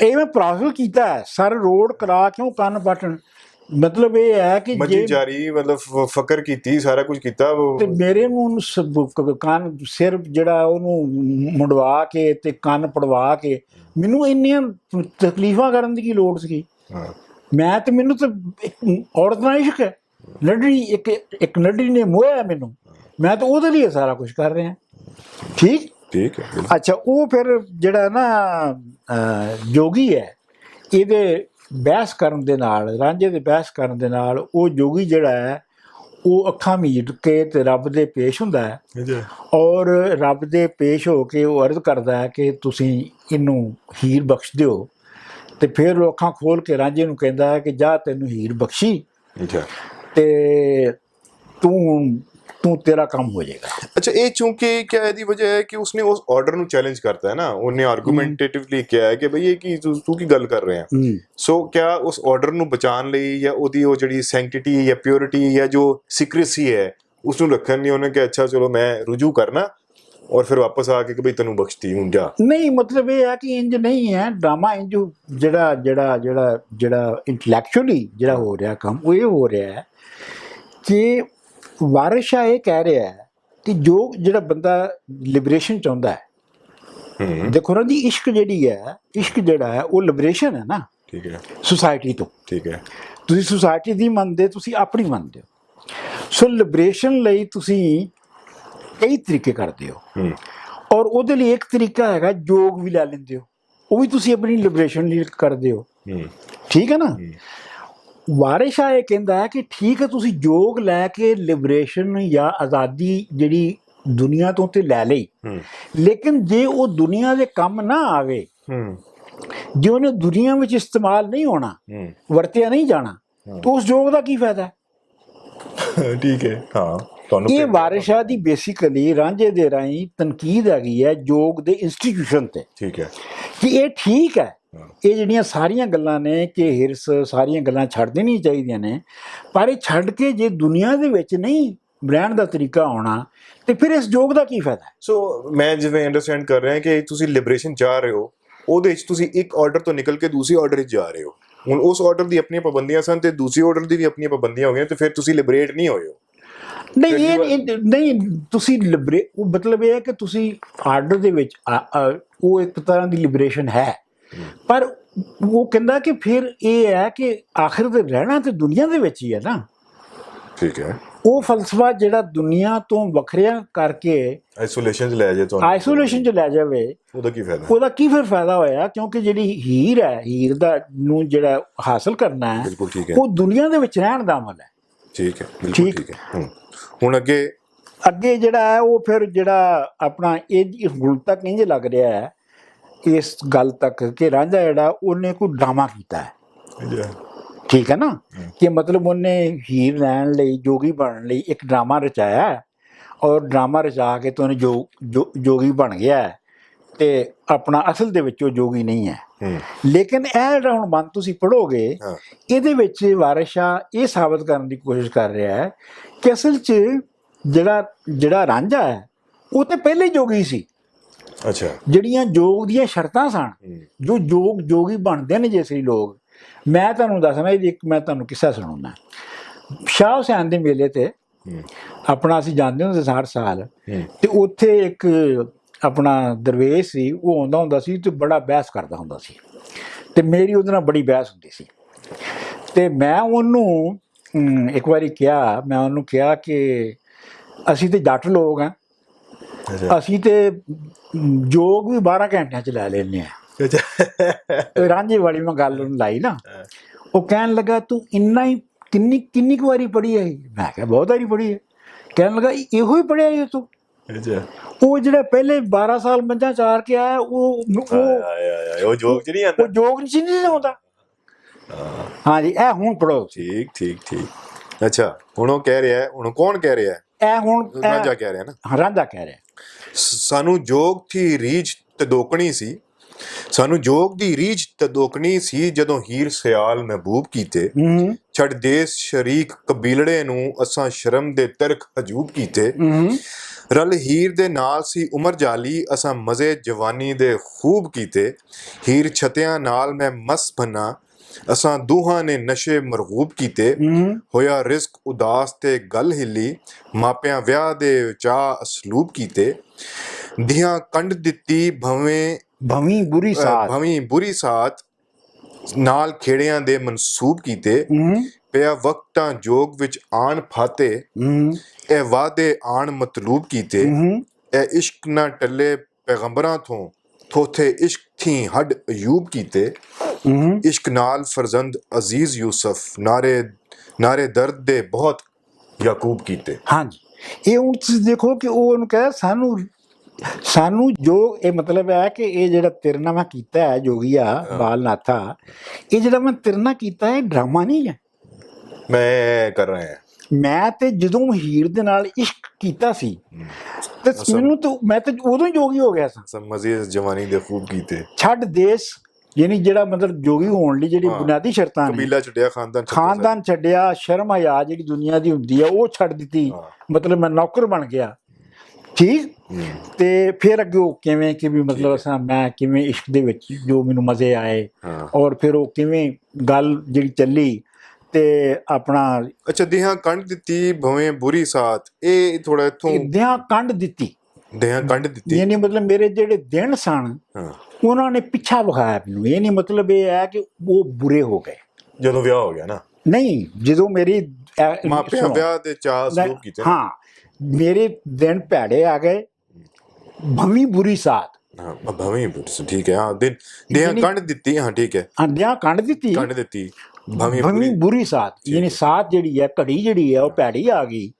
ਇਹ ਮੈਂ ਪ੍ਰੋਸੈਸ ਕੀਤਾ ਹੈ। ਸਰ ਰੋਡ ਕਰਾ ਕਿਉਂ ਕੰਨ ਪਾਟਣ, ਮਤਲਬ ਇਹ ਹੈ ਕਿ ਮੱਝੀ ਜਾਰੀ ਮਤਲਬ ਫਕਰ ਕੀਤੀ, ਸਾਰਾ ਕੁਝ ਕੀਤਾ ਤੇ ਮੇਰੇ ਨੂੰ ਕੰਨ ਸਿਰ ਜਿਹੜਾ ਉਹਨੂੰ ਮੁੰਡਵਾ ਕੇ ਤੇ ਕੰਨ ਪੜਵਾ ਕੇ ਮੈਨੂੰ ਇੰਨੀਆਂ ਤਕਲੀਫਾਂ ਕਰਨ ਦੀ ਕੀ ਲੋੜ ਸੀ? ਮੈਂ ਤੇ ਮੈਨੂੰ ਤਾਂ ਔਰਤ ਨਾਲ ਇਸ਼ਕ ਹੈ, ਨੱਢੜੀ ਇੱਕ ਨੱਢੜੀ ਨੇ ਮੋਹਿਆ ਮੈਨੂੰ, ਮੈਂ ਤਾਂ ਉਹਦੇ ਲਈ ਸਾਰਾ ਕੁਝ ਕਰ ਰਿਹਾ। ਠੀਕ ਹੈ। ਅੱਛਾ, ਉਹ ਫਿਰ ਜਿਹੜਾ ਨਾ ਜੋਗੀ ਹੈ, ਇਹਦੇ ਬਹਿਸ ਕਰਨ ਦੇ ਨਾਲ, ਰਾਂਝੇ ਦੇ ਬਹਿਸ ਕਰਨ ਦੇ ਨਾਲ ਉਹ ਜੋਗੀ ਜਿਹੜਾ ਹੈ ਉਹ ਅੱਖਾਂ ਮੀਟ ਕੇ ਤੇ ਰੱਬ ਦੇ ਪੇਸ਼ ਹੁੰਦਾ ਹੈ, ਔਰ ਰੱਬ ਦੇ ਪੇਸ਼ ਹੋ ਕੇ ਉਹ ਅਰਜ਼ ਕਰਦਾ ਹੈ ਕਿ ਤੁਸੀਂ ਇਹਨੂੰ ਹੀਰ ਬਖਸ਼ ਦਿਓ, ਤੇ ਫਿਰ ਉਹ ਅੱਖਾਂ ਖੋਲ ਕੇ ਰਾਂਝੇ ਨੂੰ ਕਹਿੰਦਾ ਹੈ ਕਿ ਜਾ ਤੈਨੂੰ ਹੀਰ ਬਖਸ਼ੀ ਤੇ ਤੂੰ ਤੇਰਾ ਕੰਮ ਹੋ ਜਾਏਗਾ। अच्छा, ये चूंकि क्या है वजह है कि उसने उस ऑर्डर नु चैलेंज करता है ना, उन्हें आर्गूमेंटेटिवली किया है कि भाई ये की तू की गल कर रहे हैं, सो क्या उस ऑर्डर नु बचाने ਲਈ या ਉਹਦੀ ਉਹ ਜਿਹੜੀ ਸੈਂਕਟਿਟੀ ਜਾਂ ਪਿਓਰਿਟੀ ਜਾਂ ਜੋ ਸੀਕ੍ਰੇਸੀ ਹੈ ਉਸ ਨੂੰ ਰੱਖਣ ਲਈ ਉਹਨੇ ਕਿ ਅੱਛਾ ਚਲੋ ਮੈਂ ਰੁਜੂ ਕਰਨਾ ਔਰ ਫਿਰ ਵਾਪਸ ਆ ਕੇ ਕਿ ਬਈ ਤੈਨੂੰ ਬਖਸ਼ਤੀ ਹੁਣ ਜਾ। ਨਹੀਂ, ਮਤਲਬ ਇਹ ਹੈ ਕਿ ਇੰਜ ਨਹੀਂ ਹੈ ਡਰਾਮਾ, ਇੰਜ ਜਿਹੜਾ ਇੰਟੈਲੈਕਚੁਅਲੀ ਜਿਹੜਾ ਹੋ ਰਿਹਾ ਕੰਮ ਉਹ ਇਹ ਹੋ ਰਿਹਾ ਹੈ ਕਿ ਵਾਰਿਸ ਸ਼ਾਹ ਇਹ ਕਹਿ ਰਿਹਾ ਹੈ ਕਿ ਜਿਹੜਾ ਬੰਦਾ ਲਿਬਰੇਸ਼ਨ ਚਾਹੁੰਦਾ ਹੈ, ਦੇਖੋ ਨਾ ਜੀ, ਇਸ਼ਕ ਜਿਹੜਾ ਹੈ ਉਹ ਲਿਬਰੇਸ਼ਨ ਹੈ ਨਾ। ਠੀਕ ਹੈ, ਸੁਸਾਇਟੀ ਤੋਂ। ਠੀਕ ਹੈ, ਤੁਸੀਂ ਸੁਸਾਇਟੀ ਦੀ ਮੰਨਦੇ, ਤੁਸੀਂ ਆਪਣੀ ਮੰਨਦੇ ਹੋ। ਸੋ ਲਿਬਰੇਸ਼ਨ ਲਈ ਤੁਸੀਂ ਕਈ ਤਰੀਕੇ ਕਰਦੇ ਹੋ, ਔਰ ਉਹਦੇ ਲਈ ਇੱਕ ਤਰੀਕਾ ਹੈਗਾ ਯੋਗ ਵੀ ਲੈ ਲੈਂਦੇ ਹੋ, ਉਹ ਵੀ ਤੁਸੀਂ ਆਪਣੀ ਲਿਬਰੇਸ਼ਨ ਲਈ ਕਰਦੇ ਹੋ। ਠੀਕ ਹੈ ਨਾ। ਵਾਰਿਸ ਸ਼ਾਹ ਇਹ ਕਹਿੰਦਾ ਹੈ ਕਿ ਠੀਕ ਹੈ ਤੁਸੀਂ ਯੋਗ ਲੈ ਕੇ ਲਿਬਰੇਸ਼ਨ ਜਾਂ ਆਜ਼ਾਦੀ ਜਿਹੜੀ ਦੁਨੀਆ ਤੋਂ ਤੇ ਲੈ ਲਈ, ਲੇਕਿਨ ਜੇ ਉਹ ਦੁਨੀਆ ਦੇ ਕੰਮ ਨਾ ਆਵੇ, ਜੇ ਉਹਨੇ ਦੁਨੀਆ ਵਿੱਚ ਇਸਤੇਮਾਲ ਨਹੀਂ ਹੋਣਾ, ਵਰਤਿਆ ਨਹੀਂ ਜਾਣਾ, ਤਾਂ ਉਸ ਯੋਗ ਦਾ ਕੀ ਫਾਇਦਾ? ਠੀਕ ਹੈ, ਹਾਂ। ਇਹ ਵਾਰਿਸ ਸ਼ਾਹ ਦੀ ਬੇਸਿਕਲੀ ਰਾਂਝੇ ਦੇ ਰਾਹੀਂ ਤਨਕੀਦ ਹੈਗੀ ਹੈ ਯੋਗ ਦੇ ਇੰਸਟੀਟਿਊਸ਼ਨ ਤੇ। ਠੀਕ ਹੈ, ਕਿ ਇਹ ਠੀਕ ਹੈ, ਇਹ ਜਿਹੜੀਆਂ ਸਾਰੀਆਂ ਗੱਲਾਂ ਨੇ ਕਿ ਹਿਰਸ ਸਾਰੀਆਂ ਗੱਲਾਂ ਛੱਡ ਦੇਣੀਆਂ ਚਾਹੀਦੀਆਂ ਨੇ, ਪਰ ਇਹ ਛੱਡ ਕੇ ਜੇ ਦੁਨੀਆ ਦੇ ਵਿੱਚ ਨਹੀਂ ਰਹਿਣ ਦਾ ਤਰੀਕਾ ਆਉਣਾ, ਤੇ ਫਿਰ ਇਸ ਯੋਗ ਦਾ ਕੀ ਫਾਇਦਾ? ਸੋ ਮੈਂ ਜਿਵੇਂ ਅੰਡਰਸਟੈਂਡ ਕਰ ਰਿਹਾ ਕਿ ਤੁਸੀਂ ਲਿਬਰੇਸ਼ਨ ਚਾਹ ਰਹੇ ਹੋ, ਉਹਦੇ ਵਿੱਚ ਤੁਸੀਂ ਇੱਕ ਆਰਡਰ ਤੋਂ ਨਿਕਲ ਕੇ ਦੂਸਰੇ ਆਰਡਰ 'ਚ ਜਾ ਰਹੇ ਹੋ। ਹੁਣ ਉਸ ਆਰਡਰ ਦੀ ਆਪਣੀਆਂ ਪਾਬੰਦੀਆਂ ਸਨ ਤੇ ਦੂਸਰੇ ਆਰਡਰ ਦੀ ਵੀ ਆਪਣੀਆਂ ਪਾਬੰਦੀਆਂ ਹੋ ਗਈਆਂ, ਤੇ ਫਿਰ ਤੁਸੀਂ ਲਿਬਰੇਟ ਨਹੀਂ ਹੋਏ ਹੋ। ਨਹੀਂ, ਨਹੀਂ, ਤੁਸੀਂ ਉਹ ਮਤਲਬ ਇਹ ਹੈ ਕਿ ਤੁਸੀਂ ਆਰਡਰ ਦੇ ਵਿੱਚ ਉਹ ਇੱਕ ਤਰ੍ਹਾਂ ਦੀ ਲਿਬਰੇਸ਼ਨ ਹੈ, ਪਰ ਉਹ ਕਹਿੰਦਾ ਕਿ ਫਿਰ ਇਹ ਹੈ ਕਿ ਆਖਿਰ ਤੇ ਰਹਿਣਾ ਤੇ ਦੁਨੀਆ ਦੇ ਵਿੱਚ ਹੀ ਹੈ ਨਾ। ਠੀਕ ਹੈ। ਉਹ ਫਲਸਫਾ ਜਿਹੜਾ ਦੁਨੀਆ ਤੋਂ ਵੱਖਰਿਆ ਕਰਕੇ ਆਈਸੋਲੇਸ਼ਨ 'ਚ ਲੈ ਜਾਏ ਤੁਹਾਨੂੰ, ਆਈਸੋਲੇਸ਼ਨ 'ਚ ਲੈ ਜਾਵੇ, ਉਹਦਾ ਕੀ ਫਾਇਦਾ? ਉਹਦਾ ਕੀ ਫਿਰ ਫਾਇਦਾ ਹੋਇਆ? ਕਿਉਂਕਿ ਜਿਹੜੀ ਹੀਰ ਹੈ, ਹੀਰ ਦਾ ਨੂੰ ਜਿਹੜਾ ਹਾਸਲ ਕਰਨਾ ਹੈ, ਬਿਲਕੁਲ ਠੀਕ ਹੈ, ਉਹ ਦੁਨੀਆ ਦੇ ਵਿੱਚ ਰਹਿਣ ਦਾ ਅਮਲ ਹੈ। ਠੀਕ ਹੈ, ਬਿਲਕੁਲ ਠੀਕ ਹੈ। ਹੁਣ ਅੱਗੇ ਜਿਹੜਾ ਹੈ ਉਹ ਫਿਰ ਜਿਹੜਾ ਆਪਣਾ ਇਹ ਹੁਣ ਤੱਕ ਇੰਝ ਲੱਗ ਰਿਹਾ ਹੈ ਇਸ ਗੱਲ ਤੱਕ ਕਿ ਰਾਂਝਾ ਜਿਹੜਾ ਉਹਨੇ ਕੋਈ ਡਰਾਮਾ ਕੀਤਾ ਹੈ। ਠੀਕ ਹੈ ਨਾ, ਕਿ ਮਤਲਬ ਉਹਨੇ ਹੀਰ ਲੈਣ ਲਈ, ਜੋਗੀ ਬਣਨ ਲਈ ਇੱਕ ਡਰਾਮਾ ਰਚਾਇਆ, ਔਰ ਡਰਾਮਾ ਰਚਾ ਕੇ ਤੇ ਉਹਨੇ ਜੋਗੀ ਬਣ ਗਿਆ, ਤੇ ਆਪਣਾ ਅਸਲ ਦੇ ਵਿੱਚ ਉਹ ਜੋਗੀ ਨਹੀਂ ਹੈ। ਲੇਕਿਨ ਇਹ ਜਿਹੜਾ ਹੁਣ ਮਨ ਤੁਸੀਂ ਪੜ੍ਹੋਗੇ, ਇਹਦੇ ਵਿੱਚ ਵਾਰਿਸ ਸ਼ਾਹ ਇਹ ਸਾਬਤ ਕਰਨ ਦੀ ਕੋਸ਼ਿਸ਼ ਕਰ ਰਿਹਾ ਹੈ ਕਿ ਅਸਲ 'ਚ ਜਿਹੜਾ ਰਾਂਝਾ ਹੈ ਉਹ ਤੇ ਪਹਿਲੇ ਜੋਗੀ ਸੀ। ਅੱਛਾ। ਜਿਹੜੀਆਂ ਯੋਗ ਦੀਆਂ ਸ਼ਰਤਾਂ ਸਨ, ਜੋ ਜੋਗੀ ਬਣਦੇ ਨੇ ਜਿਸ ਲੋਕ, ਮੈਂ ਤੁਹਾਨੂੰ ਦੱਸਣਾ, ਇੱਕ ਮੈਂ ਤੁਹਾਨੂੰ ਕਿੱਸਾ ਸੁਣਾਉਣਾ। ਸ਼ਾਹ ਹੁਸੈਨ ਦੇ ਮੇਲੇ ਤੇ ਆਪਣਾ ਅਸੀਂ ਜਾਂਦੇ ਹੁੰਦੇ ਸੀ ਹਰ ਸਾਲ, ਤੇ ਉੱਥੇ ਇੱਕ ਆਪਣਾ ਦਰਵੇਸ਼ ਸੀ, ਉਹ ਆਉਂਦਾ ਹੁੰਦਾ ਸੀ ਤੇ ਬੜਾ ਬਹਿਸ ਕਰਦਾ ਹੁੰਦਾ ਸੀ, ਤੇ ਮੇਰੀ ਉਹਦੇ ਨਾਲ ਬੜੀ ਬਹਿਸ ਹੁੰਦੀ ਸੀ। ਤੇ ਮੈਂ ਉਹਨੂੰ ਇੱਕ ਵਾਰੀ ਕਿਹਾ ਕਿ ਅਸੀਂ ਤੇ ਜੱਟ ਲੋਕ ਹਾਂ, ਅਸੀਂ ਤੇ ਜੋਗ ਵੀ 12 ਘੰਟਿਆਂ 'ਚ ਲੈ ਲੈਂਦੇ ਹਾਂ। ਰਾਂਝੇ ਵਾਲੀ ਮੈਂ ਗੱਲ ਉਹਨੂੰ ਲਾਈ ਨਾ, ਉਹ ਕਹਿਣ ਲੱਗਾ ਤੂੰ ਇੰਨਾ ਹੀ ਕਿੰਨੀ ਕੁ ਵਾਰੀ ਪੜ੍ਹੀ ਹੈ? ਮੈਂ ਕਿਹਾ ਬਹੁਤ ਵਾਰੀ ਪੜ੍ਹੀ ਹੈ। ਕਹਿਣ ਲੱਗਾ ਇਹੋ ਹੀ ਪੜ੍ਹਿਆ ਹੈ ਤੂੰ? ਉਹ ਜਿਹੜਾ ਪਹਿਲੇ 12 ਸਾਲ ਮੱਝਾਂ ਚਾਰ ਕੇ ਆਇਆ, ਉਹ ਜੋਗ 'ਚ ਨਹੀਂ ਆਉਂਦਾ, ਉਹ ਜੋਗ 'ਚ ਨਹੀਂ ਆਉਂਦਾ। ਹਾਂਜੀ, ਇਹ ਹੁਣ ਪੜ੍ਹੋ। ਠੀਕ। ਅੱਛਾ, ਹੁਣ ਉਹ ਕਹਿ ਰਿਹਾ, ਹੁਣ ਕੌਣ ਕਹਿ ਰਿਹਾ? ਇਹ ਹੁਣ ਰਾਂਝਾ ਕਹਿ ਰਿਹਾ ਨਾ। ਰਾਂਝਾ ਕਹਿ ਰਿਹਾ ਸਾਨੂੰ ਜੋਗ ਦੀ ਰੀਝ ਤਦੋਕਣੀ ਸੀ, ਸਾਨੂੰ ਜੋਗ ਦੀ ਰੀਝ ਤਦੋਕਣੀ ਸੀ, ਜਦੋਂ ਹੀਰ ਸਿਆਲ ਮਹਿਬੂਬ ਕੀਤੇ, ਛੱਡ ਦੇਸ ਸ਼ਰੀਕ ਕਬੀਲੜੇ ਨੂੰ ਅਸਾਂ ਸ਼ਰਮ ਦੇ ਤਰਕ ਹਜੂਬ ਕੀਤੇ, ਰਲ ਹੀਰ ਦੇ ਨਾਲ ਸੀ ਉਮਰ ਜਾਲੀ, ਅਸਾਂ ਮਜ਼ੇ ਜਵਾਨੀ ਦੇ ਖੂਬ ਕੀਤੇ, ਹੀਰ ਛਤਿਆਂ ਨਾਲ ਮੈਂ ਮਸ ਬਨਾ, ਅਸਾਂ ਦੋਹਾਂ ਨੇ ਨਸ਼ੇ ਮਰਗੂਬ ਕੀਤੇ, ਹੋਇਆ ਰਿਜ਼ਕ ਉਦਾਸ ਤੇ ਗੱਲ ਹਿੱਲੀ, ਮਾਪਿਆਂ ਵਿਆਹ ਦੇ ਚਾਅ ਅਸਲੂਬ ਕੀਤੇ, ਦੀਆਂ ਕੰਡ ਦਿੱਤੀ ਭਵੀਂ ਬੁਰੀ ਸਾਥ, ਨਾਲ ਖੇੜਿਆਂ ਦੇ ਮਨਸੂਬ ਕੀਤੇ, ਪਿਆ ਵਕਤਾਂ ਜੋਗ ਵਿੱਚ ਆਣ ਫਾਤੇ, ਇਹ ਵਾਅਦੇ ਆਣ ਮਤਲੂਬ ਕੀਤੇ, ਇਹ ਇਸ਼ਕ ਨਾ ਟੱਲੇ ਪੈਗੰਬਰਾਂ ਤੋਂ, ਥੋਥੇ ਇਸ਼ਕ ਥੀ ਹੱਡ ਅਯੂਬ ਕੀਤੇ, ਇਸ਼ਕ ਨਾਲ ਫਰਜ਼ੰਦ ਅਜ਼ੀਜ਼ ਯੂਸਫ, ਨਾਰੇ ਦਰਦ ਦੇ ਬਹੁਤ ਯਾਕੂਬ ਕੀਤੇ। ਹਾਂਜੀ, ਇਹ ਹੁਣ ਤੁਸੀਂ ਦੇਖੋ ਕਿ ਉਹ ਉਹਨੂੰ ਕਹਿ ਸਾਨੂੰ ਜੋ ਇਹ ਮਤਲਬ ਹੈ ਕਿ ਇਹ ਜਿਹੜਾ ਤੇਰੇ ਨਾਲ ਮੈਂ ਕੀਤਾ ਹੈ ਜੋਗੀਆ ਬਾਲਨਾਥਾ, ਇਹ ਜਿਹੜਾ ਮੈਂ ਤੇਰੇ ਨਾਲ ਕੀਤਾ ਹੈ ਡਰਾਮਾ ਨਹੀਂ ਹੈ, ਮੈਂ ਕਰ ਰਿਹਾ ਹਾਂ। ਮੈਂ ਤੇ ਜਦੋਂ ਹੀਰ ਦੇ ਨਾਲ ਇਸ਼ਕ ਕੀਤਾ ਸੀ ਤੇ ਮੈਨੂੰ ਤਾਂ ਮੈਂ ਤਾਂ ਉਦੋਂ ਹੀ ਜੋਗੀ ਹੋ ਗਿਆ ਸਾਂ। ਮਜ਼ੀਦ ਜਵਾਨੀ ਦੇ ਖੂਬ ਕੀਤੇ, ਛੱਡ ਦੇਸ਼, ਯਾਨੀ ਜਿਹੜਾ ਮਤਲਬ ਜੋਗੀ ਹੋਣ ਲਈ ਜਿਹੜੀ ਬੁਨਿਆਦੀ ਸ਼ਰਤਾਂ ਨੇ, ਕਬੀਲਾ ਛੱਡਿਆ, ਖਾਨਦਾਨ ਛੱਡਿਆ, ਸ਼ਰਮ ਹਯਾ ਜਿਹੜੀ ਦੁਨੀਆ ਦੀ ਹੁੰਦੀ ਹੈ ਉਹ ਛੱਡ ਦਿੱਤੀ, ਮਤਲਬ ਮੈਂ ਨੌਕਰ ਬਣ ਗਿਆ। ਠੀਕ, ਤੇ ਫਿਰ ਅੱਗੇ ਉਹ ਕਿਵੇਂ ਕਿ ਵੀ ਮਤਲਬ ਮੈਂ ਕਿਵੇਂ ਇਸ਼ਕ ਦੇ ਵਿੱਚ ਜੋ ਮੈਨੂੰ ਮਜ਼ੇ ਆਏ, ਔਰ ਫਿਰ ਉਹ ਕਿਵੇਂ ਗੱਲ ਜਿਹੜੀ ਚੱਲੀ ਤੇ ਆਪਣਾ। ਅੱਛਾ, ਦਿਹਾਂ ਕੰਡ ਦਿੱਤੀ ਭਵੇਂ ਬੁਰੀ ਸਾਥ, ਇਹ ਥੋੜਾ ਇੱਥੋਂ ਦਿਹਾਂ ਕੰਡ ਦਿੱਤੀ, ਯਾਨੀ ਮਤਲਬ ਮੇਰੇ ਜਿਹੜੇ ਦਿਨ ਸਨ ਉਹਨਾਂ ਨੇ ਪਿੱਛਾ ਵਿਖਾਇਆ ਮੈਨੂੰ। ਇਹ ਨਹੀਂ ਮਤਲਬ ਇਹ ਹੈ ਕਿ ਉਹ ਬੁਰੇ ਹੋ ਗਏ ਜਦੋਂ ਵਿਆਹ ਹੋ ਗਿਆ ਨਾ, ਨਹੀਂ, ਜਦੋਂ ਮੇਰੀ ਮਾਪਿਆਂ ਵਿਆਹ ਦੇ ਚਾਅ ਸਲੂਕ ਕੀਤੇ, ਹਾਂ, ਮੇਰੇ ਦਿਨ ਭੈੜੇ ਆ ਗਏ, ਭਵੀਂ ਬੁਰੀ ਸਾਥ, ਭਵੀਂ ਬੁਰੀ, ਠੀਕ ਹੈ, ਹਾਂ, ਦਿਹਾਂ ਕੰਡ ਦਿੱਤੀ, ਹਾਂ ਠੀਕ ਹੈ, ਦਿਹਾਂ ਕੰਡ ਦਿੱਤੀ ਭਵੀਂ ਬੁਰੀ ਸਾਥ, ਯਾਨੀ ਸਾਥ ਜਿਹੜੀ ਹੈ, ਘੜੀ ਜਿਹੜੀ ਹੈ ਉਹ ਭੈੜੀ ਆ ਗਈ,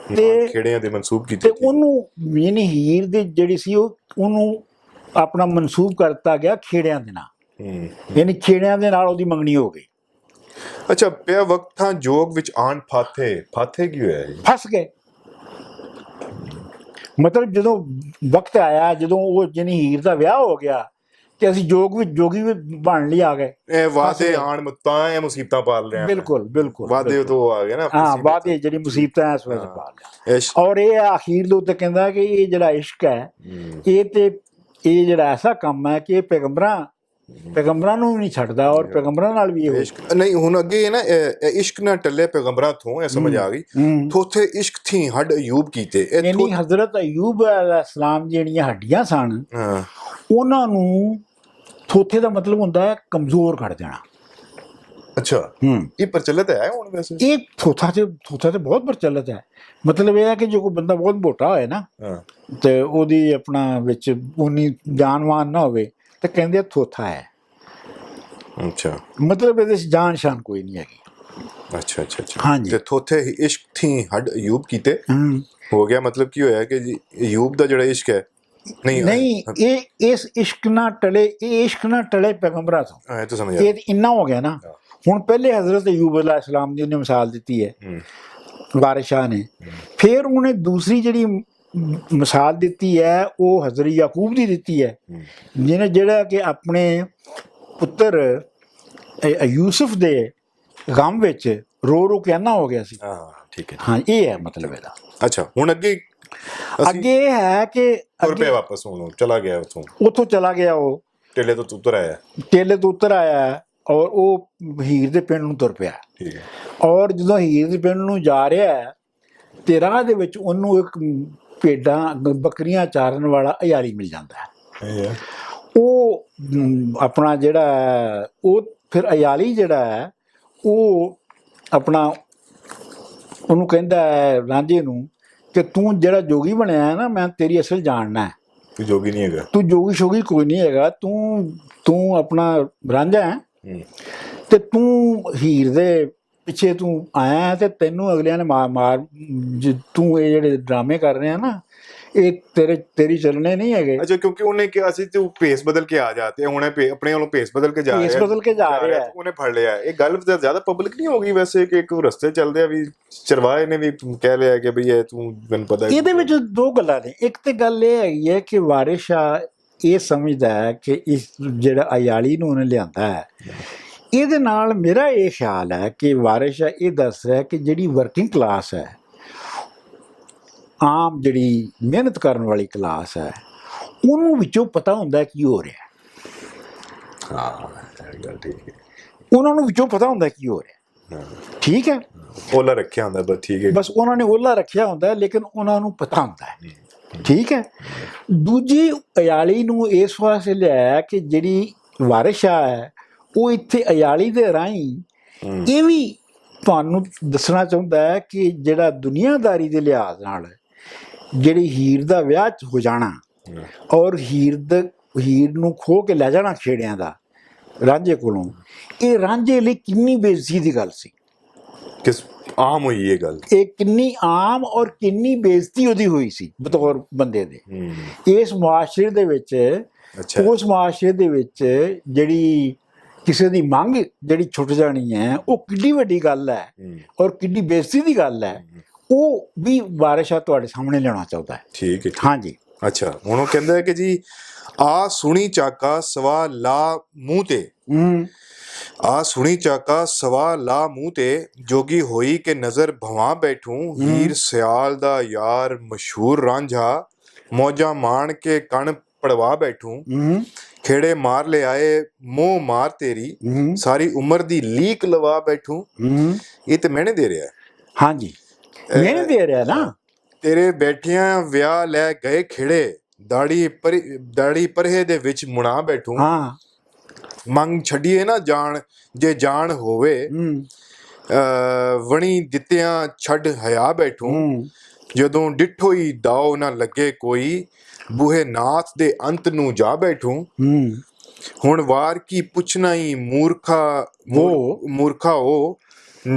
ਤੇ ਖੇੜਿਆਂ ਦੇ ਮਨਸੂਬ ਕੀਤੇ, ਤੇ ਉਹਨੂੰ ਯਾਨੀ ਹੀਰ ਦੇ ਜਿਹੜੀ ਸੀ ਉਹਨੂੰ ਆਪਣਾ ਮਨਸੂਬ ਕਰਤਾ ਗਿਆ ਖੇੜਿਆਂ ਦੇ ਨਾਲ, ਯਾਨੀ ਖੇੜਿਆਂ ਦੇ ਨਾਲ ਉਹਦੀ ਮੰਗਣੀ ਹੋ ਗਈ। ਅੱਛਾ, ਪਿਆ ਵਕਤਾਂ ਜੋਗ ਵਿੱਚ ਆਣ ਫਾਥੇ ਕੀ ਹੋਇਆ? ਫਸ ਗਏ, ਮਤਲਬ ਜਦੋਂ ਵਕਤ ਆਇਆ, ਜਦੋਂ ਉਹ ਯਾਨੀ ਹੀਰ ਦਾ ਵਿਆਹ ਹੋ ਗਿਆ ਕਿ ਅਸੀਂ ਜੋਗੀ ਵੀ ਬਣਨ ਲਈ ਆ ਗਏ। ਇਹ ਵਾਦੇ ਆਣ ਤਾਂ ਇਹ ਮੁਸੀਬਤਾਂ ਪਾਲ ਰਹੇ ਆ। ਬਿਲਕੁਲ ਬਿਲਕੁਲ ਵਾਦੇ ਤੋਂ ਆ ਗਏ ਨਾ। ਹਾਂ, ਵਾਦੇ ਜਿਹੜੀ ਮੁਸੀਬਤਾਂ ਇਸ ਵੇਲੇ ਪਾਲ ਰਿਹਾ। ਇਸ਼ਕ ਔਰ ਇਹ ਅਖੀਰ ਦੇ ਉੱਤੇ ਕਹਿੰਦਾ ਕਿ ਇਹ ਜਿਹੜਾ ਇਸ਼ਕ ਹੈ ਇਹ ਜਿਹੜਾ ਐਸਾ ਕੰਮ ਹੈ ਕਿ ਇਹ ਪੈਗੰਬਰਾਂ ਨੂੰ ਵੀ ਨਹੀਂ ਛੱਡਦਾ, ਔਰ ਪੈਗੰਬਰਾਂ ਨਾਲ ਵੀ ਇਹ ਇਸ਼ਕ ਨਹੀਂ। ਹੁਣ ਅੱਗੇ ਨਾ ਇਸ਼ਕ ਨਾ ਟੱਲੇ ਪੈਗੰਬਰਾਂ ਤੋਂ, ਇਹ ਸਮਝ ਆ ਗਈ। ਥੋਥੇ ਇਸ਼ਕ ਥੀ ਹੱਡ ਅਯੂਬ ਕੀਤੇ। ਯਾਨੀ ਹਜ਼ਰਤ ਅਯੂਬ ਅਲੈਹਿਸਲਾਮ ਜਿਹੜੀਆਂ ਹੱਡੀਆਂ ਸਨ ਉਹਨਾਂ ਨੂੰ ਥੋਥੇ ਦਾ ਮਤਲਬ ਹੁੰਦਾ ਹੈ ਕਮਜ਼ੋਰ ਕਰ ਦੇਣਾ। ਅੱਛਾ, ਇਹ ਪ੍ਰਚਲਿਤ ਹੈ ਹੁਣ ਵੈਸੇ? ਇਹ ਥੋਥਾ ਤੇ ਬਹੁਤ ਪ੍ਰਚਲਿਤ ਹੈ। ਮਤਲਬ ਇਹ ਹੈ ਕਿ ਜੋ ਕੋਈ ਬੰਦਾ ਬਹੁਤ ਮੋਟਾ ਹੋਏ ਨਾ ਤੇ ਉਹਦੀ ਆਪਣਾ ਵਿੱਚ ਉਨੀ ਜਾਨਵਾਨ ਨਾ ਹੋਵੇ ਤੇ ਕਹਿੰਦੇ ਥੋਥਾ ਹੈ। ਅੱਛਾ, ਮਤਲਬ ਇਹਦੇ ਚ ਜਾਨ ਸ਼ਾਨ ਕੋਈ ਨਹੀਂ ਹੈਗੀ। ਅੱਛਾ ਅੱਛਾ ਅੱਛਾ। ਹਾਂਜੀ। ਤੇ ਥੋਥੇ ਇਸ਼ਕ ਥੀ ਹੱਡ ਅਯੂਬ ਕੀਤੇ ਹੋ ਗਿਆ। ਮਤਲਬ ਕੀ ਹੋਇਆ ਕਿ ਜੀ ਅਯੂਬ ਦਾ ਜਿਹੜਾ ਇਸ਼ਕ ਹੈ ਨਹੀਂ ਇਹ ਇਸ ਇਸ਼ਕ ਨਾਲ ਟਲੇ ਪੈਗੰਬਰਾਂ ਤੋਂ। ਇਹ ਤਾਂ ਸਮਝ ਇਹ ਇੰਨਾ ਹੋ ਗਿਆ ਨਾ। ਹੁਣ ਪਹਿਲੇ ਹਜ਼ਰਤ ਅਯੂਬ ਅਲੈਹਿਸਲਾਮ ਦੀ ਉਹਨੇ ਮਿਸਾਲ ਦਿੱਤੀ ਹੈ ਵਾਰਿਸ ਸ਼ਾਹ ਨੇ, ਫਿਰ ਉਹਨੇ ਦੂਸਰੀ ਜਿਹੜੀ ਮਿਸਾਲ ਦਿੱਤੀ ਹੈ ਉਹ ਹਜ਼ਰਤ ਯਾਕੂਬ ਦੀ ਦਿੱਤੀ ਹੈ, ਜਿਹਨੇ ਜਿਹੜਾ ਕਿ ਆਪਣੇ ਪੁੱਤਰ ਯੂਸਫ ਦੇ ਗਮ ਵਿੱਚ ਰੋ ਕੇ ਅੰਨਾ ਹੋ ਗਿਆ ਸੀ। ਠੀਕ ਹੈ। ਹਾਂ, ਇਹ ਹੈ ਮਤਲਬ ਇਹਦਾ। ਅੱਛਾ, ਹੁਣ ਅੱਗੇ ਇਹ ਹੈ ਕਿ ਤੁਰ ਪਿਆ ਵਾਪਸ, ਹੁਣ ਚਲਾ ਗਿਆ ਉੱਥੋਂ ਚਲਾ ਗਿਆ। ਉਹ ਟੇਲੇ ਤੋਂ ਉੱਤਰ ਆਇਆ ਔਰ ਉਹ ਹੀਰ ਦੇ ਪਿੰਡ ਨੂੰ ਤੁਰ ਪਿਆ। ਠੀਕ ਹੈ। ਔਰ ਜਦੋਂ ਹੀਰ ਦੇ ਪਿੰਡ ਨੂੰ ਜਾ ਰਿਹਾ ਤੇ ਰਾਹ ਦੇ ਵਿੱਚ ਉਹਨੂੰ ਇੱਕ ਭੇਡਾਂ ਬੱਕਰੀਆਂ ਚਾਰਨ ਵਾਲਾ ਅਯਾਲੀ ਮਿਲ ਜਾਂਦਾ ਹੈ। ਉਹ ਆਪਣਾ ਜਿਹੜਾ ਉਹ ਫਿਰ ਅਯਾਲੀ ਜਿਹੜਾ ਹੈ ਉਹ ਆਪਣਾ ਉਹਨੂੰ ਕਹਿੰਦਾ ਹੈ ਰਾਂਝੇ ਨੂੰ ਕਿ ਤੂੰ ਜਿਹੜਾ ਜੋਗੀ ਬਣਿਆ ਹੈ ਨਾ, ਮੈਂ ਤੇਰੀ ਅਸਲ ਜਾਣਨਾ ਹੈ। ਤੂੰ ਜੋਗੀ ਨਹੀਂ ਹੈਗਾ, ਤੂੰ ਜੋਗੀ ਸ਼ੋਗੀ ਕੋਈ ਨਹੀਂ ਹੈਗਾ, ਤੂੰ ਆਪਣਾ ਰਾਂਝਾ ਹੈ ਤੇ ਤੂੰ ਹੀਰ ਦੇ ਪਿੱਛੇ ਤੂੰ ਆਇਆ ਤੇ ਤੈਨੂੰ ਅਗਲਿਆਂ ਨੇ ਮਾਰ ਤੂੰ ਇਹ ਜਿਹੜੇ ਡਰਾਮੇ ਕਰ ਰਿਹਾ ਨਾ ਇਹ ਤੇਰੀ ਚੱਲਣੇ ਨਹੀਂ ਹੈਗੇ। ਅੱਛਾ, ਕਿਉਂਕਿ ਉਹਨੇ ਕਿਹਾ ਸੀ ਤੂੰ ਭੇਸ ਬਦਲ ਕੇ ਆ ਜਾ, ਤੇ ਹੁਣ ਆਪਣੇ ਵੱਲੋਂ ਭੇਸ ਬਦਲ ਕੇ ਜਾ ਰਿਹਾ, ਉਹਨੇ ਫੜ ਲਿਆ। ਇਹ ਗੱਲ ਜ਼ਿਆਦਾ ਪਬਲਿਕ ਨਹੀਂ ਹੋ ਗਈ ਵੈਸੇ ਕਿ ਇੱਕ ਰਸਤੇ ਚੱਲਦੇ ਆ ਵੀ ਚਰਵਾਏ ਨੇ ਵੀ ਕਹਿ ਲਿਆ ਕਿ ਬਈ ਇਹ ਤੂੰ ਮੈਨੂੰ ਪਤਾ। ਇਹਦੇ ਵਿੱਚ ਦੋ ਗੱਲਾਂ ਨੇ। ਇੱਕ ਤੇ ਗੱਲ ਇਹ ਹੈਗੀ ਹੈ ਕਿ ਵਾਰਿਸ ਸ਼ਾਹ ਇਹ ਸਮਝਦਾ ਹੈ ਕਿ ਇਸ ਜਿਹੜਾ ਅਯਾਲੀ ਨੂੰ ਉਹਨੇ ਲਿਆਂਦਾ ਹੈ, ਇਹਦੇ ਨਾਲ ਮੇਰਾ ਇਹ ਖਿਆਲ ਹੈ ਕਿ ਵਾਰਿਸ ਸ਼ਾਹ ਇਹ ਦੱਸ ਰਿਹਾ ਕਿ ਜਿਹੜੀ ਵਰਕਿੰਗ ਕਲਾਸ ਹੈ, ਆਮ ਜਿਹੜੀ ਮਿਹਨਤ ਕਰਨ ਵਾਲੀ ਕਲਾਸ ਹੈ, ਉਹਨੂੰ ਵਿੱਚੋਂ ਪਤਾ ਹੁੰਦਾ ਕੀ ਹੋ ਰਿਹਾ। ਗੱਲ ਠੀਕ ਹੈ। ਉਹਨਾਂ ਨੂੰ ਵਿੱਚੋਂ ਪਤਾ ਹੁੰਦਾ ਕੀ ਹੋ ਰਿਹਾ। ਠੀਕ ਹੈ, ਓਲਾ ਰੱਖਿਆ ਹੁੰਦਾ ਬਸ। ਠੀਕ ਹੈ, ਬਸ ਉਹਨਾਂ ਨੇ ਓਲਾ ਰੱਖਿਆ ਹੁੰਦਾ ਲੇਕਿਨ ਉਹਨਾਂ ਨੂੰ ਪਤਾ ਹੁੰਦਾ ਹੈ। ਠੀਕ ਹੈ। ਦੂਜੀ ਅਯਾਲੀ ਨੂੰ ਇਸ ਵਾਸਤੇ ਲਿਆਇਆ ਕਿ ਜਿਹੜੀ ਵਾਰਿਸ ਸ਼ਾਹ ਹੈ ਉਹ ਇੱਥੇ ਅਯਾਲੀ ਦੇ ਰਾਹੀਂ ਇਹ ਵੀ ਤੁਹਾਨੂੰ ਦੱਸਣਾ ਚਾਹੁੰਦਾ ਹੈ ਕਿ ਜਿਹੜਾ ਦੁਨੀਆਦਾਰੀ ਦੇ ਲਿਹਾਜ਼ ਨਾਲ ਜਿਹੜੀ ਹੀਰ ਦਾ ਵਿਆਹ ਹੋ ਜਾਣਾ ਔਰ ਹੀਰ ਨੂੰ ਖੋਹ ਕੇ ਲੈ ਜਾਣਾ ਖੇੜਿਆਂ ਦਾ ਰਾਂਝੇ ਕੋਲੋਂ, ਇਹ ਰਾਂਝੇ ਲਈ ਕਿੰਨੀ ਬੇਇੱਜ਼ਤੀ ਦੀ ਗੱਲ ਸੀ। ਕਿਸ ਆਮ ਹੋਈ ਇਹ ਗੱਲ, ਇਹ ਕਿੰਨੀ ਆਮ ਔਰ ਕਿੰਨੀ ਬੇਇੱਜ਼ਤੀ ਉਹਦੀ ਹੋਈ ਸੀ ਬਤੌਰ ਬੰਦੇ ਦੇ ਇਸ ਮੁਆਸ਼ਰੇ ਦੇ ਵਿੱਚ। ਉਸ ਮੁਆਸ਼ਰੇ ਦੇ ਵਿੱਚ ਜਿਹੜੀ ਕਿਸੇ ਦੀ ਮੰਗ ਜਿਹੜੀ ਛੁੱਟ ਜਾਣੀ ਹੈ ਉਹ ਕਿੰਨੀ ਵੱਡੀ ਗੱਲ ਹੈ ਔਰ ਕਿੰਨੀ ਬੇਇੱਜ਼ਤੀ ਦੀ ਗੱਲ ਹੈ, ਉਹ ਵੀ ਵਾਰਿਸ ਸ਼ਾਹ ਤੁਹਾਡੇ ਸਾਹਮਣੇ ਲਿਆਉਣਾ ਚਾਹੁੰਦਾ ਹੈ। ਠੀਕ ਹੈ। ਹਾਂਜੀ। ਅੱਛਾ, ਹੁਣ ਉਹ ਕਹਿੰਦਾ ਹੈ ਕਿ ਜੀ ਆ ਸੁਣੀ ਚਾਕਾ ਸਵਾ ਲਾ ਮੂੰਹ ਤੇ, ਆ ਸੁਣੀ ਚਾਕਾ ਸਵਾ ਲਾ ਮੂੰਹ ਤੇ, ਜੋਗੀ ਹੋਈ ਕਿ ਨਜ਼ਰ ਭਵਾਂ ਬੈਠੂੰ, ਹੀਰ ਸਿਆਲ ਦਾ ਯਾਰ ਮਸ਼ਹੂਰ ਰਾਂਝਾ, ਮੌਜਾਂ ਮਾਣ ਕੇ ਕਣ ਪੜਵਾ ਬੈਠੂੰ, ਖੇੜੇ ਮਾਰ ਲੈ ਆਏ ਮੋਹ ਮਾਰ ਤੇਰੀ, ਸਾਰੀ ਉਮਰ ਦੀ ਲੀਕ ਲਵਾ ਬੈਠੂੰ। ਇਹ ਤੇ ਮੈਨੇ ਦੇ ਰਿਹਾ। ਹਾਂਜੀ, ਮੈਨੇ ਦੇ ਰਿਹਾ ਨਾ। ਤੇਰੇ ਬੈਠਿਆਂ ਵਿਆਹ ਲੈ ਗਏ ਖੇੜੇ, ਦਾੜੀ ਪਰਹੇ ਦੇ ਵਿੱਚ ਮੁਣਾ ਬੈਠੂੰ। ਮੰਗ ਛੱਡੀਏ ਨਾ ਜਾਣ ਜੇ ਜਾਣ ਹੋਵੇ, ਵਣੀ ਦਿੱਤਿਆਂ ਛੱਡ ਹਯਾ ਬੈਠੂੰ, ਜਦੋਂ ਡਿੱਠੋ ਹੀ ਦਾਓ ਨਾ ਲੱਗੇ ਕੋਈ, ਬੂਹੇ ਨਾਥ ਦੇ ਅੰਤ ਨੂੰ ਜਾ ਬੈਠੂੰ। ਹੁਣ ਵਾਰ ਕੀ ਪੁੱਛਣਾ ਹੀ ਮੂਰਖਾ ਉਹ,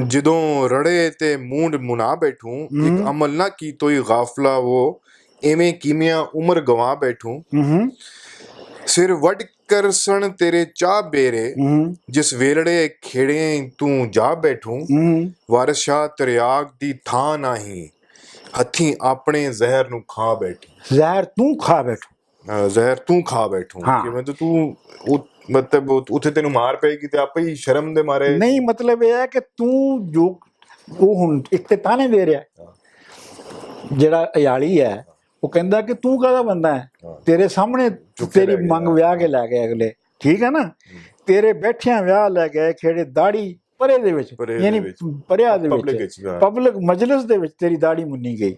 ਜਦੋਂ ਰੜੇ ਤੇ ਮੂੰਡ ਮੁਨਾ ਬੈਠੂੰ, ਇੱਕ ਅਮਲ ਨਾ ਕੀ ਤੋਈ ਗਾਫਲਾ ਉਹ, ਐਵੇਂ ਕੀਮਿਆਂ ਉਮਰ ਗਵਾ ਬੈਠੂੰ। ਸਿਰ ਵੱਢ ਕਰ ਸਣ ਤੇਰੇ ਚਾਹ ਬੇਰੇ, ਜਿਸ ਵੇਲੜੇ ਖੇੜੇ ਤੂੰ ਜਾ ਬੈਠੂੰ। ਵਾਰਿਸ ਸ਼ਾਹ ਤਰਿਆਗ ਦੀ ਥਾਂ ਨਹੀਂ, ਹੱਥੀਂ ਆਪਣੇ ਜ਼ਹਿਰ ਨੂੰ ਖਾ ਬੈਠੀ। ਜ਼ਹਿਰ ਤੂੰ ਖਾ ਬੈਠੂ। ਜ਼ਹਿਰ ਤੂੰ ਖਾ ਬੈਠੂ ਹਾਂ। ਕਿ ਮਤਲਬ ਤੂੰ ਮਤਲਬ ਉੱਥੇ ਤੈਨੂੰ ਮਾਰ ਪਏਗੀ ਤੇ ਆਪੇ ਹੀ ਸ਼ਰਮ ਦੇ ਮਾਰੇ। ਨਹੀਂ, ਮਤਲਬ ਇਹ ਹੈ ਕਿ ਤੂੰ ਜੋ ਉਹ ਹੁਣ ਇੱਕ ਤੇ ਤਾਨੇ ਦੇ ਰਿਹਾ, ਜਿਹੜਾ ਅਯਾਲੀ ਹੈ ਉਹ ਕਹਿੰਦਾ ਕਿ ਤੂੰ ਕਾਹਦਾ ਬੰਦਾ ਹੈ, ਤੇਰੇ ਸਾਹਮਣੇ ਤੇਰੀ ਮੰਗ ਵਿਆਹ ਕੇ ਲੈ ਗਏ ਅਗਲੇ, ਠੀਕ ਹੈ ਨਾ, ਤੇਰੇ ਬੈਠਿਆਂ ਵਿਆਹ ਲੈ ਗਏ ਖੇੜੇ ਦਾੜੀ ਪਰੇ ਦੇ ਵਿੱਚ, ਯਾਨੀ ਪਰਿਆ ਦੇ ਵਿੱਚ ਪਬਲਿਕ ਮਜਲਿਸ ਦੇ ਵਿੱਚ ਤੇਰੀ ਦਾੜੀ ਮੁੰਨੀ ਗਈ।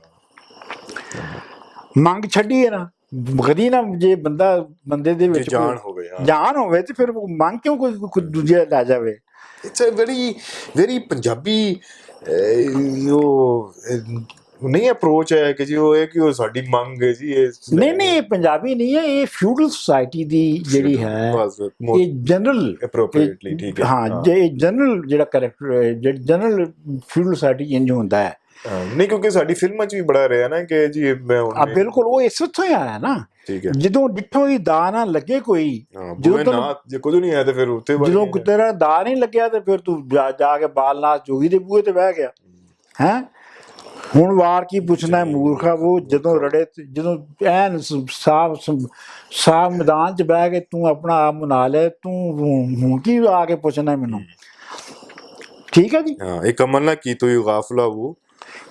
ਮੰਗ ਛੱਡੀ ਹੈ ਨਾ, ਕਦੀ ਨਾ, ਜੇ ਬੰਦੇ ਦੇ ਵਿੱਚ ਜਾਨ ਹੋਵੇ ਤੇ ਫਿਰ ਮੰਗ ਕਿਉਂ ਕੋਈ ਦੂਜੇ ਲੈ ਜਾਵੇ। ਇਟਸ ਅ ਵੈਰੀ ਪੰਜਾਬੀ ਉਹ ਨਹੀਂ ਅਪਰੋਚ ਹੈ ਕਿ ਜੀ ਉਹ ਹੈ ਕਿ ਉਹ ਸਾਡੀ ਮੰਗ ਹੈ ਜੀ। ਨਹੀਂ, ਇਹ ਪੰਜਾਬੀ ਨਹੀਂ ਹੈ, ਇਹ ਫਿਊਡਲ ਸੁਸਾਇਟੀ ਦੀ ਜਿਹੜੀ ਹੈ, ਇਹ ਜਨਰਲ ਐਪਰੋਪ੍ਰੀਏਟਲੀ, ਠੀਕ ਹੈ, ਹਾਂ, ਜੇ ਜਨਰਲ ਜਿਹੜਾ ਕਰੈਕਟਰ ਜਨਰਲ ਫਿਊਡਲ ਸੁਸਾਇਟੀ ਇੰਜ ਹੁੰਦਾ ਹੈ। ਨਹੀਂ, ਕਿਉਂਕਿ ਸਾਡੀ ਫਿਲਮਾਂ 'ਚ ਵੀ ਬੜਾ ਰਿਹਾ ਨਾ ਕਿ ਜੀ ਬਿਲਕੁਲ ਉਹ ਇਸ ਉੱਥੋਂ ਹੀ ਆਇਆ ਨਾ, ਜਦੋਂ ਡਿੱਠੋ ਹੀ ਦਾ ਨਾ ਲੱਗੇ ਕੋਈ, ਜਦੋਂ ਕੁਝ ਨਹੀਂ ਆਇਆ ਤੇ ਫਿਰ ਉੱਥੇ ਜਦੋਂ ਤੇਰਾ ਦਾ ਨਹੀਂ ਲੱਗਿਆ ਤੇ ਫਿਰ ਤੂੰ ਜਾ ਕੇ ਬਾਲਨਾਥ ਜੋਗੀ ਦੇ ਬੂਹੇ ਤੇ ਬਹਿ ਗਿਆ ਹੈ। ਹੁਣ ਵਾਰ ਕੀ ਪੁੱਛਣਾ ਮੂਰਖਾ, ਉਹ ਜਦੋਂ ਰੜੇ, ਜਦੋਂ ਐਨ ਸਾਫ ਮੈਦਾਨ 'ਚ ਬਹਿ ਕੇ ਤੂੰ ਆਪਣਾ ਆਪ ਮਨਾ ਲੈ, ਤੂੰ ਹੁਣ ਕੀ ਆ ਕੇ ਪੁੱਛਣਾ ਮੈਨੂੰ, ਠੀਕ ਹੈ ਜੀ। ਇਹ ਕਮਲ ਨਾ ਕੀ ਤੂੰ ਗਾਫਲਾ ਉਹ,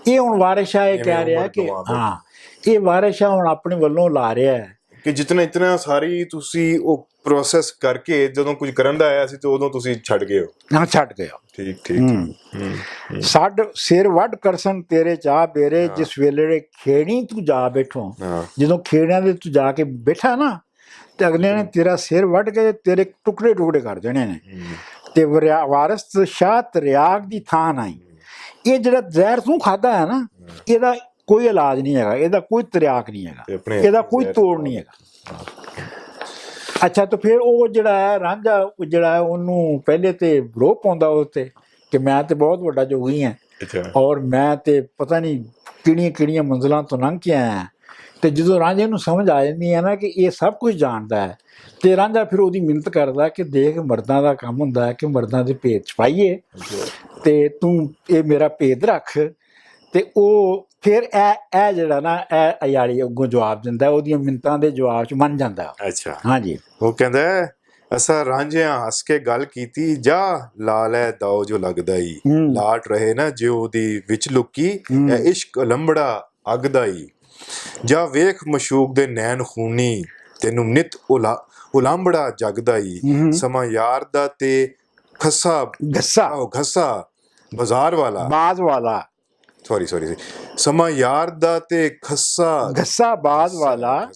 ਇਹ ਹੁਣ ਵਾਰਿਸ ਸ਼ਾਹ ਇਹ ਕਹਿ ਰਿਹਾ ਕਿ ਹਾਂ, ਇਹ ਵਾਰਿਸ ਸ਼ਾਹ ਹੁਣ ਆਪਣੇ ਵੱਲੋਂ ਲਾ ਰਿਹਾ ਹੈ ਕਿ ਇਤਨਾ ਸਾਰੀ ਤੁਸੀਂ ਉਹ ਪ੍ਰੋਸੈਸ ਕਰਕੇ ਜਦੋਂ ਕੁਝ ਕਰਨ ਦਾ ਆਇਆ ਸੀ ਤੇ ਉਦੋਂ ਤੁਸੀਂ ਛੱਡ ਗਏ ਹੋ। ਹਾਂ, ਛੱਡ ਗਏ ਹੋ, ਠੀਕ। ਛੱਡ ਸਿਰ ਵੱਢ ਕਰਸਨ ਤੇਰੇ ਚਾਹ ਬੇਰੇ, ਜਿਸ ਵੇਲੇ ਖੇੜੀ ਤੂੰ ਜਾ ਬੈਠੋ, ਜਦੋਂ ਖੇੜਿਆਂ ਦੇ ਤੂੰ ਜਾ ਕੇ ਬੈਠਾ ਨਾ ਤੇ ਅਗਲੇ ਨੇ ਤੇਰਾ ਸਿਰ ਵੱਢ ਕੇ ਤੇਰੇ ਟੁਕੜੇ ਕਰ ਦੇਣੇ ਨੇ। ਤੇ ਵਾਰਿਸ ਸ਼ਾਹ ਤਰਿਆਕ ਦੀ ਥਾਂ ਨਹੀਂ, ਇਹ ਜਿਹੜਾ ਜ਼ਹਿਰ ਤੂੰ ਖਾਦਾ ਹੈ ਨਾ, ਇਹਦਾ ਕੋਈ ਇਲਾਜ ਨਹੀਂ ਹੈਗਾ, ਇਹਦਾ ਕੋਈ ਤਰਿਆਕ ਨਹੀਂ ਹੈਗਾ, ਇਹਦਾ ਕੋਈ ਤੋੜ ਨਹੀਂ ਹੈਗਾ। ਅੱਛਾ, ਤਾਂ ਫਿਰ ਉਹ ਜਿਹੜਾ ਹੈ ਰਾਂਝਾ, ਜਿਹੜਾ ਉਹਨੂੰ ਪਹਿਲੇ ਤੇ ਰੋਹ ਪਾਉਂਦਾ ਉਹ ਤੇ ਕਿ ਮੈਂ ਤੇ ਬਹੁਤ ਵੱਡਾ ਜੋਗੀ ਹਾਂ ਔਰ ਮੈਂ ਤੇ ਪਤਾ ਨਹੀਂ ਕਿਹੜੀਆਂ ਮੰਜ਼ਿਲਾਂ ਤੋਂ ਲੰਘ ਕੇ ਆਇਆ। ਤੇ ਜਦੋਂ ਰਾਂਝੇ ਨੂੰ ਸਮਝ ਆ ਜਾਂਦੀ ਹੈ ਨਾ ਕਿ ਇਹ ਸਭ ਕੁਝ ਜਾਣਦਾ ਹੈ, ਤੇ ਰਾਂਝਾ ਫਿਰ ਉਹਦੀ ਮਿੰਨਤ ਕਰਦਾ ਕਿ ਦੇਖ, ਮਰਦਾਂ ਦਾ ਕੰਮ ਹੁੰਦਾ ਹੈ ਕਿ ਮਰਦਾਂ ਦੇ ਭੇਦ ਛਪਾਈਏ ਤੇ ਤੂੰ ਇਹ ਮੇਰਾ ਭੇਦ ਰੱਖ। ਤੇ ਉਹ ਫਿਰ ਇਹ ਜਿਹੜਾ ਨਾ, ਇਹ ਅਯਾਲੀ ਅੱਗੋਂ ਜਵਾਬ ਦਿੰਦਾ, ਉਹਦੀਆਂ ਮਿੰਨਤਾਂ ਦੇ ਜਵਾਬ 'ਚ ਮੰਨ ਜਾਂਦਾ। ਅੱਛਾ, ਹਾਂਜੀ। ਉਹ ਕਹਿੰਦਾ ਅਸਾਂ ਰਾਂਝਿਆਂ ਹੱਸ ਕੇ ਗੱਲ ਕੀਤੀ, ਜਾ ਲਾ ਲੈ ਦਾਓ ਜੋ ਲੱਗਦਾ ਈ, ਲਾਟ ਰਹੇ ਨਾ ਜਿਉ ਦੀ ਵਿੱਚ ਲੁਕੀ, ਇਹ ਇਸ਼ਕ ਲੰਬੜਾ ਅੱਗ ਦਾ ਈ, ਜਾ ਵੇਖ ਮਸ਼ੂਕ ਦੇ ਨੈਣ ਖੂਨੀ, ਤੈਨੂੰ ਨਿਤ ਉਲਾਂਬੜਾ ਜਗਦਾ ਈ, ਸਮਾਂ ਯਾਰ ਦਾ ਤੇ ਘੱਸਾ ਬਾਜ਼ਾਰ ਵਾਲਾ ਸੌਰੀ ਸਮਾਂ ਯਾਰ ਦਾ ਤੇ ਘੱਸਾ ਬਾਜ਼ ਵਾਲਾ,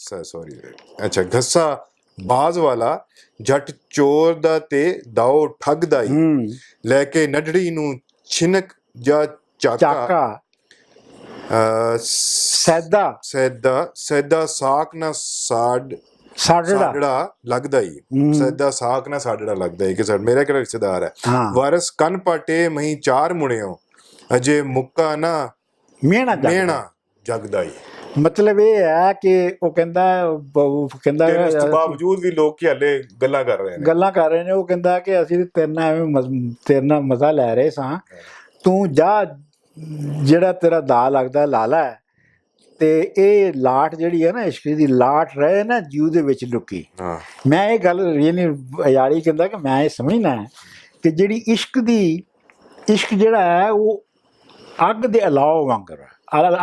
ਅੱਛਾ, ਘੱਸਾ ਬਾਜ਼ ਵਾਲਾ, ਜੱਟ ਚੋਰ ਦਾ ਤੇ ਦਾਓ ਠੱਗ ਦਾ ਈ, ਲੈ ਕੇ ਨੱਢੜੀ ਨੂੰ ਛਿਨਕ ਜਾਂ ਚਾਕਾ, ਸੈਦਾ ਸਾਕ ਨਾ ਸਾਡੜਾ ਲੱਗਦਾ ਈ, ਸੈਦਾ ਸਾਕ ਨਾ ਸਾਡੜਾ ਲੱਗਦਾ ਈ ਕਿ ਮੇਰਾ ਕਿਹੜਾ ਰਿਸ਼ਤੇਦਾਰ ਹੈ। ਵਾਰਸ ਕੰਨ ਪਾਟੇ ਮਹੀਂ ਚਾਰ ਮੁੜਿਓ, ਅਜੇ ਮੁੱਕਾ ਨਾ ਮਿਹਣਾ ਜਗਦਾ ਈ। ਮਤਲਬ ਇਹ ਹੈ ਕਿ ਉਹ ਕਹਿੰਦਾ ਇਸ ਤੋਂ ਬਾਵਜੂਦ ਵੀ ਲੋਕ ਹਲੇ ਗੱਲਾਂ ਕਰ ਰਹੇ ਨੇ। ਉਹ ਕਹਿੰਦਾ ਕਿ ਅਸੀਂ ਤੇਰੇ ਨਾਲ ਮਜ਼ਾ ਲੈ ਰਹੇ ਸਾਂ, ਤੂੰ ਜਾ, ਜਿਹੜਾ ਤੇਰਾ ਦਾ ਲੱਗਦਾ ਲਾ ਲੈ। ਤੇ ਇਹ ਲਾਟ ਜਿਹੜੀ ਹੈ ਨਾ, ਇਸ਼ਕ ਦੀ ਲਾਟ ਰਹੇ ਨਾ ਜੀਵ ਦੇ ਵਿੱਚ ਲੁਕੀ। ਮੈਂ ਇਹ ਗੱਲ ਰੀਅਲੀ ਅਯਾਲੀ ਕਹਿੰਦਾ ਕਿ ਮੈਂ ਇਹ ਸਮਝਣਾ ਹੈ ਕਿ ਜਿਹੜੀ ਇਸ਼ਕ ਜਿਹੜਾ ਹੈ ਉਹ ਅੱਗ ਦੇ ਅਲਾਓ ਵਾਂਗਰ,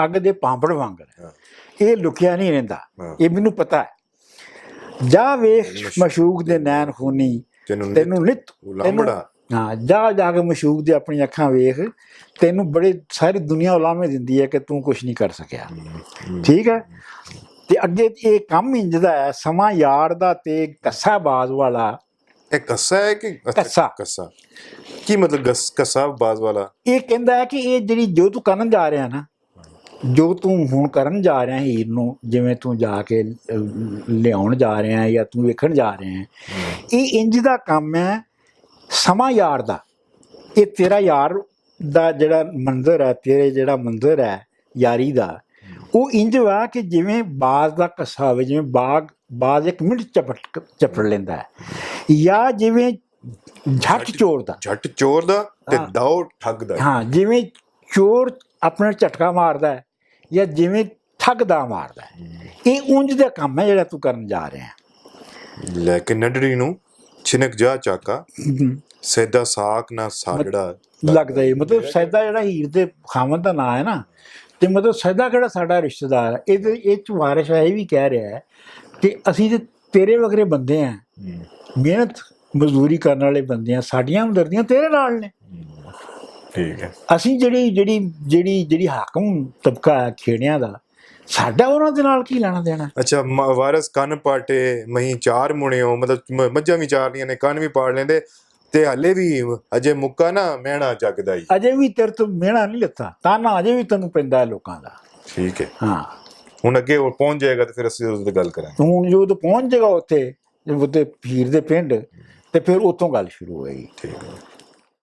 ਅੱਗ ਦੇ ਪਾਂਪੜ ਵਾਂਗਰ, ਇਹ ਲੁਕਿਆ ਨਹੀਂ ਰਹਿੰਦਾ, ਇਹ ਮੈਨੂੰ ਪਤਾ ਹੈ। ਜਾ ਵੇਖ ਮਸ਼ੂਕ ਦੇ ਨੈਣ ਖੂਨੀ, ਤੈਨੂੰ ਨਿਤ ਹਾਂ, ਜਾ ਕੇ ਮਸ਼ੂਕ ਦੇ ਆਪਣੀ ਅੱਖਾਂ ਵੇਖ, ਤੈਨੂੰ ਬੜੇ ਸਾਰੀ ਦੁਨੀਆ ਉਲਾਮੇ ਦਿੰਦੀ ਹੈ ਕਿ ਤੂੰ ਕੁਛ ਨਹੀਂ ਕਰ ਸਕਿਆ, ਠੀਕ ਹੈ। ਤੇ ਅੱਗੇ ਇਹ ਕੰਮ ਇੰਜਦਾ ਹੈ, ਸਮਾਂ ਯਾਰ ਦਾ ਤੇ ਘੱਸਾ ਬਾਜ਼ ਵਾਲਾ। ਇਹ ਕੱਸਾ ਹੈ ਕਿ ਕੱਸਾ ਕੀ ਮਤਲਬ ਕੱਸਾ ਬਾਜ਼ ਵਾਲਾ? ਇਹ ਕਹਿੰਦਾ ਹੈ ਕਿ ਇਹ ਜਿਹੜੀ ਜੋ ਤੂੰ ਕਰਨ ਜਾ ਰਿਹਾ ਨਾ, ਜੋ ਤੂੰ ਹੁਣ ਕਰਨ ਜਾ ਰਿਹਾ ਹੀਰ ਨੂੰ, ਜਿਵੇਂ ਤੂੰ ਜਾ ਕੇ ਲਿਆਉਣ ਜਾ ਰਿਹਾ ਜਾਂ ਤੂੰ ਵੇਖਣ ਜਾ ਰਿਹਾ, ਇਹ ਇੰਜ ਦਾ ਕੰਮ ਹੈ ਸਮਾਂ ਯਾਰ ਦਾ। ਇਹ ਤੇਰਾ ਯਾਰ ਦਾ ਜਿਹੜਾ ਮੰਜ਼ਰ ਹੈ, ਤੇਰੇ ਜਿਹੜਾ ਮੰਜ਼ਰ ਹੈ ਯਾਰੀ ਦਾ, ਉਹ ਇੰਜ ਵਾ ਕਿ ਜਿਵੇਂ ਬਾਜ਼ ਦਾ ਕੱਸਾ ਹੋਵੇ, ਜਿਵੇਂ ਬਾਜ਼ ਇੱਕ ਮਿੰਟ ਚਪੜ ਲੈਂਦਾ ਹੈ, ਜਾਂ ਜਿਵੇਂ ਝੱਟ ਚੋਰ ਦਾ ਤੇ ਦਾਓ ਠੱਗ ਦਾ। ਹਾਂ, ਜਿਵੇਂ ਚੋਰ ਆਪਣਾ ਝਟਕਾ ਮਾਰਦਾ ਹੈ ਜਾਂ ਜਿਵੇਂ ਠੱਗ ਦਾ ਮਾਰਦਾ ਹੈ। ਇਹ ਉਂਝ ਦਾ ਕੰਮ ਹੈ ਜਿਹੜਾ ਤੂੰ ਕਰਨ ਜਾ ਰਿਹਾ ਹੈ। ਲੈ ਕੇ ਨਡੜੀ ਨੂੰ ਛਿਨਕ ਜਾ ਚਾਕਾ, ਸੈਦਾ ਸਾਕ ਨਾ ਸਾਜੜਾ ਲੱਗਦਾ ਹੈ ਮਤਲਬ ਸੈਦਾ ਜਿਹੜਾ ਹੀਰ ਦੇ ਖਾਵਨ ਦਾ ਨਾਂ ਹੈ ਨਾ, ਤੇ ਮਤਲਬ ਸੈਦਾ ਕਿਹੜਾ ਸਾਡਾ ਰਿਸ਼ਤੇਦਾਰ ਹੈ। ਇਹ ਚ ਵਾਰਿਸ ਇਹ ਵੀ ਕਹਿ ਰਿਹਾ ਹੈ ਕਿ ਅਸੀਂ ਤੇ ਤੇਰੇ ਵਗਰੇ ਬੰਦੇ ਆ, ਮਿਹਨਤ ਮਜ਼ਦੂਰੀ ਕਰਨ ਵਾਲੇ ਬੰਦੇ ਆ, ਸਾਡੀਆਂ ਹਮਦਰਦੀਆਂ ਤੇਰੇ ਨਾਲ ਨੇ। ਠੀਕ ਹੈ। ਅਸੀਂ ਜਿਹੜੀ ਹਾਕਮ ਤਬਕਾ ਹੈ ਖੇੜਿਆਂ ਦਾ, ਸਾਡਾ ਉਹਨਾਂ ਦੇ ਨਾਲ ਕੀ ਲੈਣਾ ਦੇਣਾ। ਅੱਛਾ, ਵਾਰਿਸ ਕੰਨ ਪਾਟੇ ਮਹੀਂ ਚਾਰ ਮੁਣਿਓ, ਮਤਲਬ ਮੱਝਾਂ ਵੀ ਚਾਰਨੀਆਂ ਨੇ, ਕੰਨ ਵੀ ਪਾੜ ਲੈਂਦੇ, ਤੇ ਹਲੇ ਵੀ ਅਜੇ ਮੁੱਕਾ ਨਾ ਮਹਿਣਾ ਜਗਦਾ ਹੀ। ਅਜੇ ਵੀ ਤੇਰੇ ਤੋਂ ਮਿਹਣਾ ਨਹੀਂ ਲੱਥਾ, ਤਾਂ ਨਾ ਅਜੇ ਵੀ ਤੈਨੂੰ ਪੈਂਦਾ ਹੈ ਲੋਕਾਂ ਦਾ। ਠੀਕ ਹੈ। ਹਾਂ, ਹੁਣ ਅੱਗੇ ਉਹ ਪਹੁੰਚ ਜਾਏਗਾ ਤੇ ਫਿਰ ਅਸੀਂ ਉਸ ਤੇ ਗੱਲ ਕਰਾਂਗੇ। ਹੁਣ ਜਦੋਂ ਪਹੁੰਚ ਜਾਏਗਾ ਉੱਥੇ ਹੀਰ ਦੇ ਪਿੰਡ, ਤੇ ਫਿਰ ਉੱਥੋਂ ਗੱਲ ਸ਼ੁਰੂ ਹੋਏਗੀ। ਠੀਕ ਹੈ।